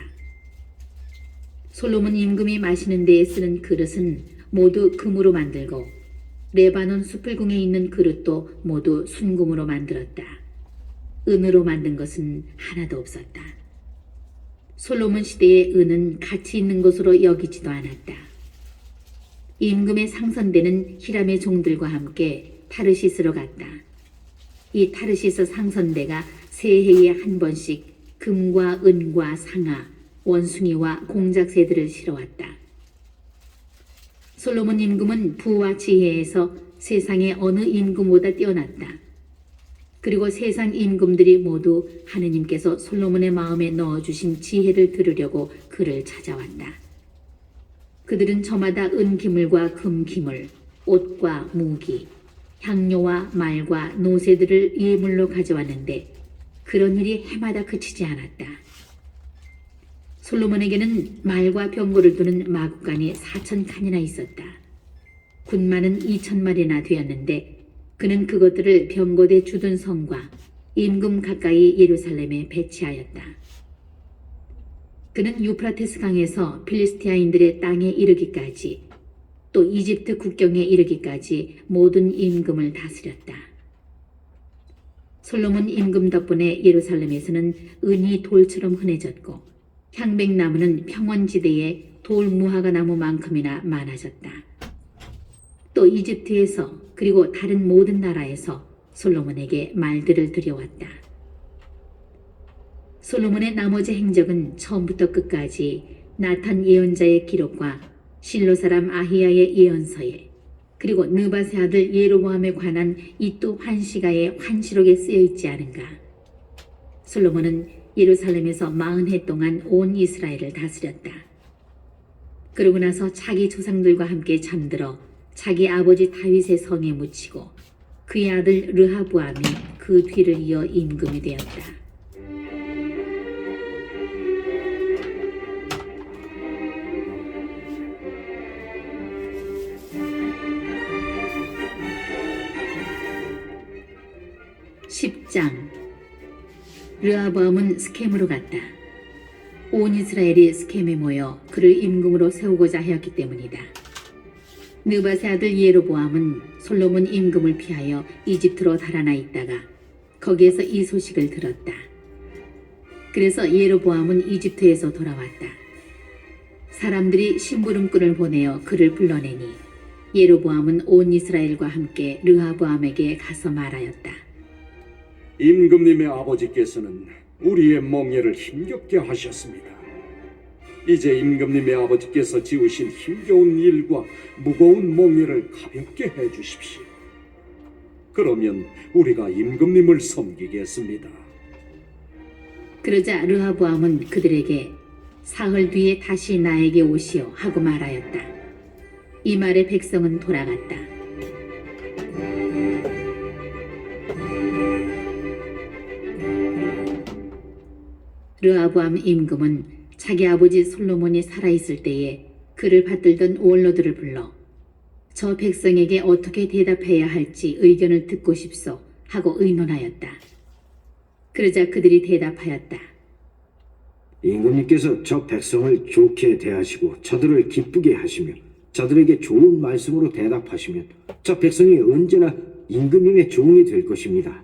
솔로몬 임금이 마시는 데에 쓰는 그릇은 모두 금으로 만들고 레바논 숲을궁에 있는 그릇도 모두 순금으로 만들었다. 은으로 만든 것은 하나도 없었다. 솔로몬 시대의 은은 가치 있는 것으로 여기지도 않았다. 임금의 상선대는 히람의 종들과 함께 타르시스로 갔다. 이 타르시스 상선대가 새해에 한 번씩 금과 은과 상아, 원숭이와 공작새들을 실어왔다. 솔로몬 임금은 부와 지혜에서 세상의 어느 임금보다 뛰어났다. 그리고 세상 임금들이 모두 하느님께서 솔로몬의 마음에 넣어주신 지혜를 들으려고 그를 찾아왔다. 그들은 저마다 은기물과 금기물, 옷과 무기, 향료와 말과 노새들을 예물로 가져왔는데 그런 일이 해마다 그치지 않았다. 솔로몬에게는 말과 병거를 두는 마구간이 4,000칸이나 있었다. 군마는 2,000마리나 되었는데 그는 그것들을 병거대 주둔 성과 임금 가까이 예루살렘에 배치하였다. 그는 유프라테스 강에서 필리스티아인들의 땅에 이르기까지 또 이집트 국경에 이르기까지 모든 임금을 다스렸다. 솔로몬 임금 덕분에 예루살렘에서는 은이 돌처럼 흔해졌고 향백나무는 평원지대에 돌 무화과 나무만큼이나 많아졌다. 또 이집트에서 그리고 다른 모든 나라에서 솔로몬에게 말들을 들여왔다. 솔로몬의 나머지 행적은 처음부터 끝까지 나탄 예언자의 기록과 실로 사람 아히야의 예언서에 그리고 느바세 아들 예로보암에 관한 이또 환시가의 환시록에 쓰여 있지 않은가. 솔로몬은 예루살렘에서 40해 동안 온 이스라엘을 다스렸다. 그러고 나서 자기 조상들과 함께 잠들어 자기 아버지 다윗의 성에 묻히고 그의 아들 르하브암이 그 뒤를 이어 임금이 되었다. (10장) 르하브암은 스켐으로 갔다. 온 이스라엘이 스켐에 모여 그를 임금으로 세우고자 하였기 때문이다. 느바세 아들 예로보암은 솔로몬 임금을 피하여 이집트로 달아나 있다가 거기에서 이 소식을 들었다. 그래서 예로보암은 이집트에서 돌아왔다. 사람들이 심부름꾼을 보내어 그를 불러내니 예로보암은 온 이스라엘과 함께 르하브암에게 가서 말하였다. 임금님의 아버지께서는 우리의 멍에를 힘겹게 하셨습니다. 이제 임금님의 아버지께서 지으신 힘겨운 일과 무거운 멍에를 가볍게 해주십시오. 그러면 우리가 임금님을 섬기겠습니다. 그러자 르하브암은 그들에게 사흘 뒤에 다시 나에게 오시오 하고 말하였다. 이 말에 백성은 돌아갔다. 르하브암 임금은 자기 아버지 솔로몬이 살아있을 때에 그를 받들던 원로들을 불러 저 백성에게 어떻게 대답해야 할지 의견을 듣고 싶소 하고 의논하였다. 그러자 그들이 대답하였다. 임금님께서 저 백성을 좋게 대하시고 저들을 기쁘게 하시며 저들에게 좋은 말씀으로 대답하시면 저 백성이 언제나 임금님의 종이 될 것입니다.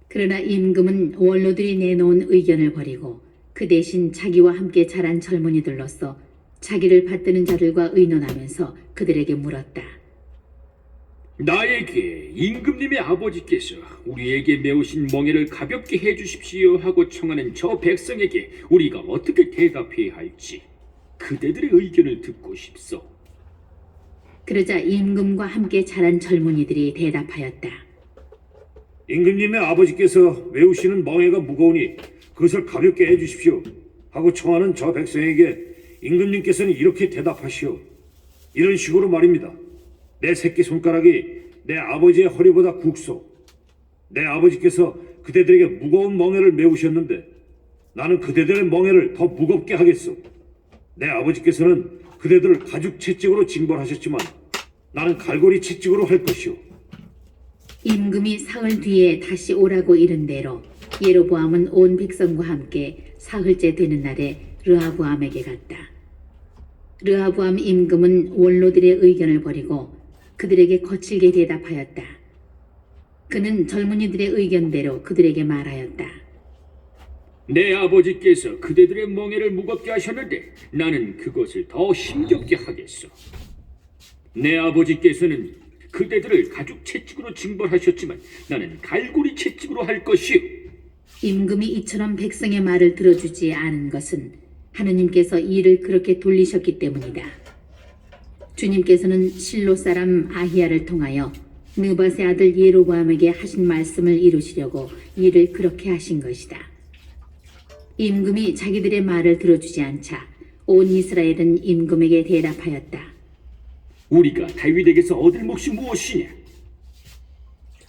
그러나 임금은 원로들이 내놓은 의견을 버리고 그 대신 자기와 함께 자란 젊은이들로서 자기를 받드는 자들과 의논하면서 그들에게 물었다. 나에게 임금님의 아버지께서 우리에게 메우신 멍에를 가볍게 해주십시오 하고 청하는 저 백성에게 우리가 어떻게 대답해야 할지 그대들의 의견을 듣고 싶소. 그러자 임금과 함께 자란 젊은이들이 대답하였다. 임금님의 아버지께서 메우시는 멍에가 무거우니 그것을 가볍게 해주십시오 하고 청하는 저 백성에게 임금님께서는 이렇게 대답하시오. 이런 식으로 말입니다. 내 새끼손가락이 내 아버지의 허리보다 굵소. 내 아버지께서 그대들에게 무거운 멍에를 메우셨는데 나는 그대들의 멍에를 더 무겁게 하겠소. 내 아버지께서는 그대들을 가죽 채찍으로 징벌하셨지만 나는 갈고리 채찍으로 할 것이오. 임금이 사흘 뒤에 다시 오라고 이른 대로 예로보암은 온 백성과 함께 사흘째 되는 날에 르하브암에게 갔다. 르하브암 임금은 원로들의 의견을 버리고 그들에게 거칠게 대답하였다. 그는 젊은이들의 의견대로 그들에게 말하였다. 내 아버지께서 그대들의 멍에를 무겁게 하셨는데 나는 그것을 더 힘겹게 하겠소. 내 아버지께서는 그대들을 가죽 채찍으로 징벌하셨지만 나는 갈고리 채찍으로 할 것이오. 임금이 이처럼 백성의 말을 들어주지 않은 것은 하느님께서 일을 그렇게 돌리셨기 때문이다. 주님께서는 실로 사람 아히야를 통하여 느바세 아들 예로보암에게 하신 말씀을 이루시려고 일을 그렇게 하신 것이다. 임금이 자기들의 말을 들어주지 않자 온 이스라엘은 임금에게 대답하였다. 우리가 다윗에게서 얻을 몫이 무엇이냐?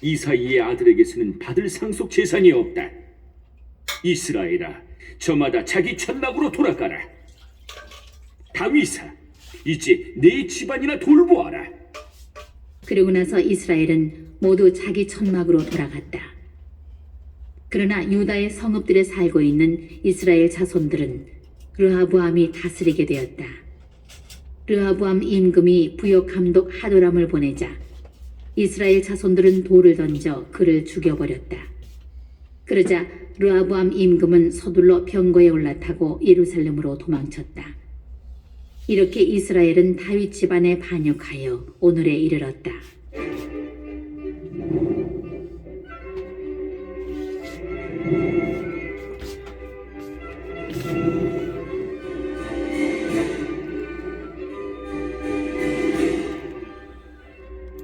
이사이의 아들에게서는 받을 상속 재산이 없다. 이스라엘아, 저마다 자기 천막으로 돌아가라. 다윗아, 이제 내 집안이나 돌보아라. 그리고 나서 이스라엘은 모두 자기 천막으로 돌아갔다. 그러나 유다의 성읍들에 살고 있는 이스라엘 자손들은 르하보암이 다스리게 되었다. 르하보암 임금이 부역 감독 하도람을 보내자 이스라엘 자손들은 돌을 던져 그를 죽여버렸다. 그러자 르하보암 임금은 서둘러 병거에 올라타고 예루살렘으로 도망쳤다. 이렇게 이스라엘은 다윗 집안에 반역하여 오늘에 이르렀다.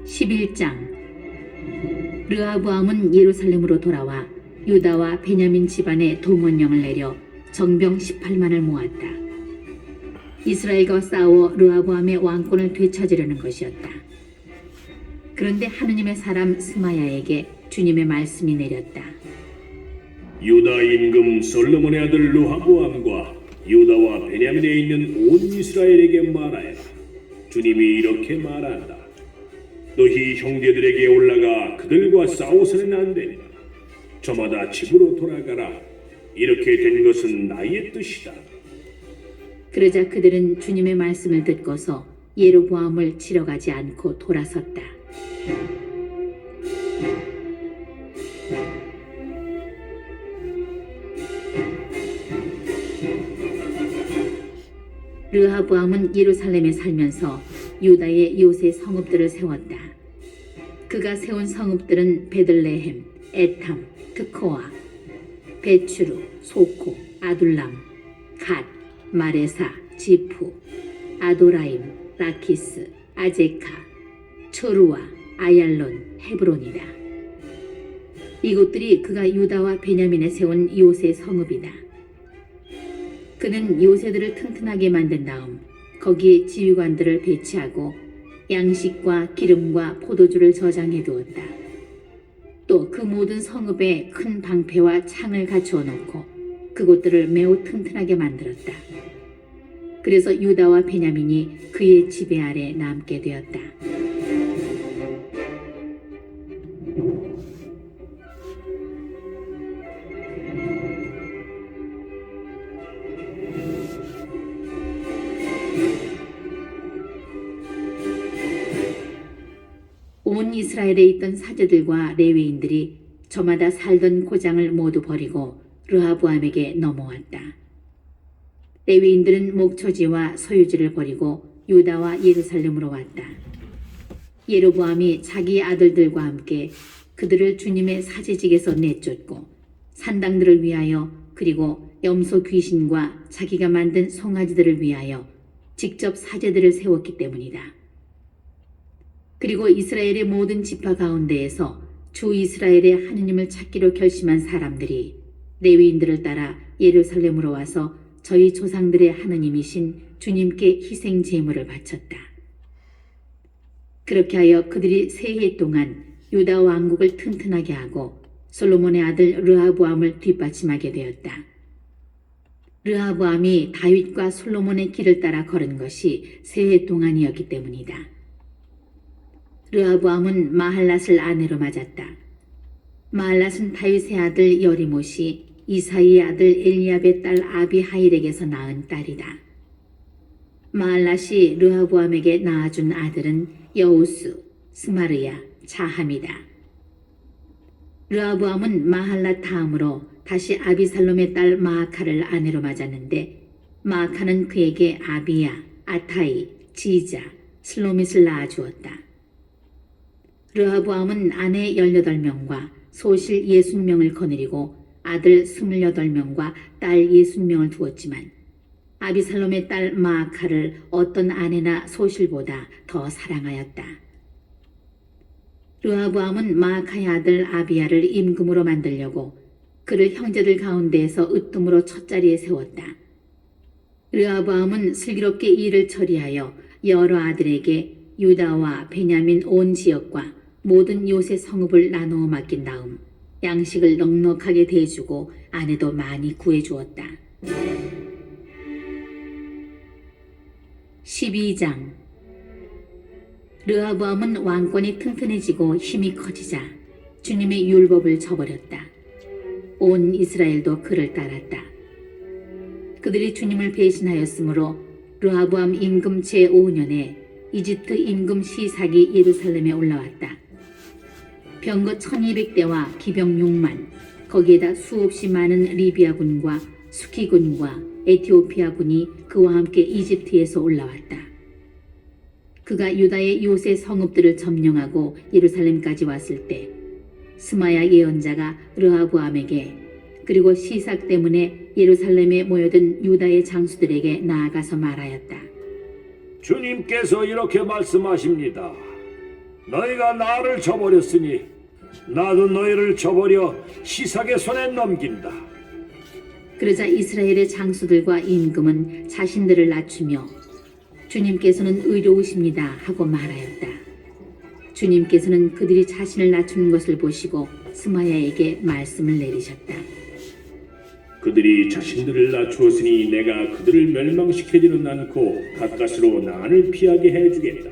(11장) 르하보암은 예루살렘으로 돌아와 유다와 베냐민 집안에 동원령을 내려 정병 18만을 모았다. 이스라엘과 싸워 르하보암의 왕권을 되찾으려는 것이었다. 그런데 하느님의 사람 스마야에게 주님의 말씀이 내렸다. 유다 임금 솔로몬의 아들 르하보암과 유다와 베냐민에 있는 온 이스라엘에게 말하여라. 주님이 이렇게 말한다. 너희 형제들에게 올라가 그들과 싸워서는 안 된다. 저마다 집으로 돌아가라. 이렇게 된 것은 나의 뜻이다. 그러자 그들은 주님의 말씀을 듣고서 예로보암을 치러 가지 않고 돌아섰다. 르하보암은 예루살렘에 살면서 유다의 요새 성읍들을 세웠다. 그가 세운 성읍들은 베들레헴, 에탐, 드코아, 베추르, 소코, 아둘람, 갓, 마레사, 지프, 아도라임, 라키스, 아제카, 초루아, 아얄론, 헤브론이다. 이곳들이 그가 유다와 베냐민에 세운 요새 성읍이다. 그는 요새들을 튼튼하게 만든 다음 거기에 지휘관들을 배치하고 양식과 기름과 포도주를 저장해 두었다. 또 그 모든 성읍에 큰 방패와 창을 갖추어 놓고 그곳들을 매우 튼튼하게 만들었다. 그래서 유다와 베냐민이 그의 지배 아래 남게 되었다. 온 이스라엘에 있던 사제들과 레위인들이 저마다 살던 고장을 모두 버리고 르하보암에게 넘어왔다. 레위인들은 목초지와 소유지를 버리고 유다와 예루살렘으로 왔다. 예로보암이 자기 아들들과 함께 그들을 주님의 사제직에서 내쫓고 산당들을 위하여 그리고 염소 귀신과 자기가 만든 송아지들을 위하여 직접 사제들을 세웠기 때문이다. 그리고 이스라엘의 모든 지파 가운데에서 주 이스라엘의 하느님을 찾기로 결심한 사람들이 레위인들을 따라 예루살렘으로 와서 저희 조상들의 하느님이신 주님께 희생 제물을 바쳤다. 그렇게 하여 그들이 세 해 동안 유다 왕국을 튼튼하게 하고 솔로몬의 아들 르하보암을 뒷받침하게 되었다. 르하보암이 다윗과 솔로몬의 길을 따라 걸은 것이 세 해 동안이었기 때문이다. 르하보암은 마할랏을 아내로 맞았다. 마할랏은 다윗의 아들 여리못이 이사이의 아들 엘리압의 딸 아비하일에게서 낳은 딸이다. 마할랏이 르하보암에게 낳아준 아들은 여우스, 스마르야, 자함이다. 르하보암은 마할랏 다음으로 다시 아비살롬의 딸 마아카를 아내로 맞았는데 마아카는 그에게 아비야, 아타이, 지자, 슬로밋을 낳아주었다. 르하보암은 아내 18명과 소실 60명을 거느리고 아들 28명과 딸 60명을 두었지만 아비살롬의 딸 마아카를 어떤 아내나 소실보다 더 사랑하였다. 르하보암은 마아카의 아들 아비야를 임금으로 만들려고 그를 형제들 가운데에서 으뜸으로 첫자리에 세웠다. 르하보암은 슬기롭게 일을 처리하여 여러 아들에게 유다와 베냐민 온 지역과 모든 요새 성읍을 나누어 맡긴 다음 양식을 넉넉하게 대주고 아내도 많이 구해주었다. 12장 르하보암은 왕권이 튼튼해지고 힘이 커지자 주님의 율법을 저버렸다. 온 이스라엘도 그를 따랐다. 그들이 주님을 배신하였으므로 르하보암 임금 제5년에 이집트 임금 시삭이 예루살렘에 올라왔다. 병거 1200대와 기병 6만, 거기에다 수없이 많은 리비아군과 수키군과 에티오피아군이 그와 함께 이집트에서 올라왔다. 그가 유다의 요새 성읍들을 점령하고 예루살렘까지 왔을 때 스마야 예언자가 르하보암에게 그리고 시삭 때문에 예루살렘에 모여든 유다의 장수들에게 나아가서 말하였다. 주님께서 이렇게 말씀하십니다. 너희가 나를 저버렸으니 나도 너희를 저버려 시삭의 손에 넘긴다. 그러자 이스라엘의 장수들과 임금은 자신들을 낮추며 주님께서는 의로우십니다 하고 말하였다. 주님께서는 그들이 자신을 낮추는 것을 보시고 스마야에게 말씀을 내리셨다. 그들이 자신들을 낮추었으니 내가 그들을 멸망시키지는 않고 가까스로 난을 피하게 해주겠다.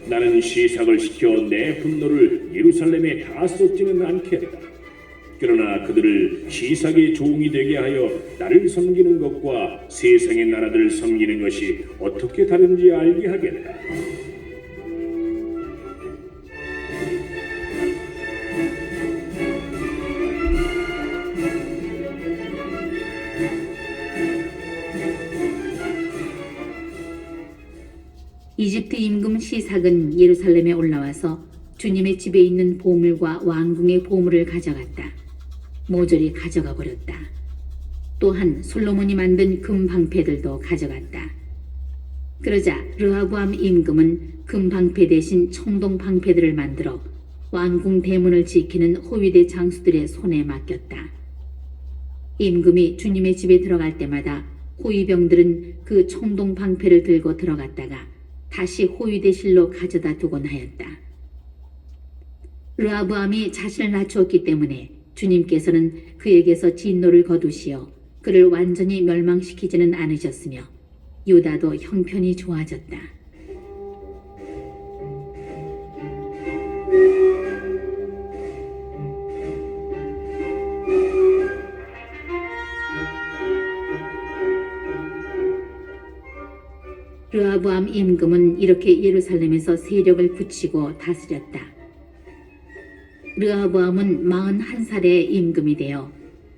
나는 시삭을 시켜 내 분노를 예루살렘에 다 쏟지는 않겠다. 그러나 그들을 시삭의 종이 되게 하여 나를 섬기는 것과 세상의 나라들을 섬기는 것이 어떻게 다른지 알게 하겠다. 이집트 임금 시삭은 예루살렘에 올라와서 주님의 집에 있는 보물과 왕궁의 보물을 가져갔다. 모조리 가져가 버렸다. 또한 솔로몬이 만든 금 방패들도 가져갔다. 그러자 르하보암 임금은 금 방패 대신 청동 방패들을 만들어 왕궁 대문을 지키는 호위대 장수들의 손에 맡겼다. 임금이 주님의 집에 들어갈 때마다 호위병들은 그 청동 방패를 들고 들어갔다가 다시 호위대실로 가져다 두곤 하였다. 르하보암이 자신을 낮추었기 때문에 주님께서는 그에게서 진노를 거두시어 그를 완전히 멸망시키지는 않으셨으며 유다도 형편이 좋아졌다. 르하보암 임금은 이렇게 예루살렘에서 세력을 굳히고 다스렸다. 르하보암은 41살의 임금이 되어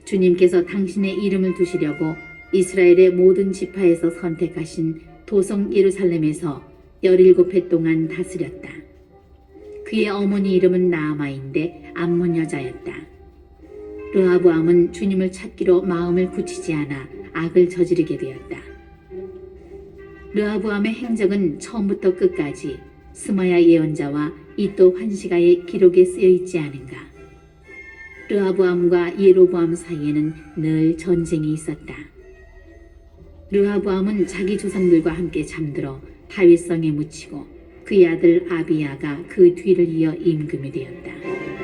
주님께서 당신의 이름을 두시려고 이스라엘의 모든 지파에서 선택하신 도성 예루살렘에서 17해 동안 다스렸다. 그의 어머니 이름은 나아마인데 암몬 여자였다. 르하보암은 주님을 찾기로 마음을 굳히지 않아 악을 저지르게 되었다. 르하보암의 행적은 처음부터 끝까지 스마야 예언자와 이또 환시가의 기록에 쓰여 있지 않은가. 르하보암과 예로보암 사이에는 늘 전쟁이 있었다. 르하보암은 자기 조상들과 함께 잠들어 다윗성에 묻히고 그의 아들 아비야가 그 뒤를 이어 임금이 되었다.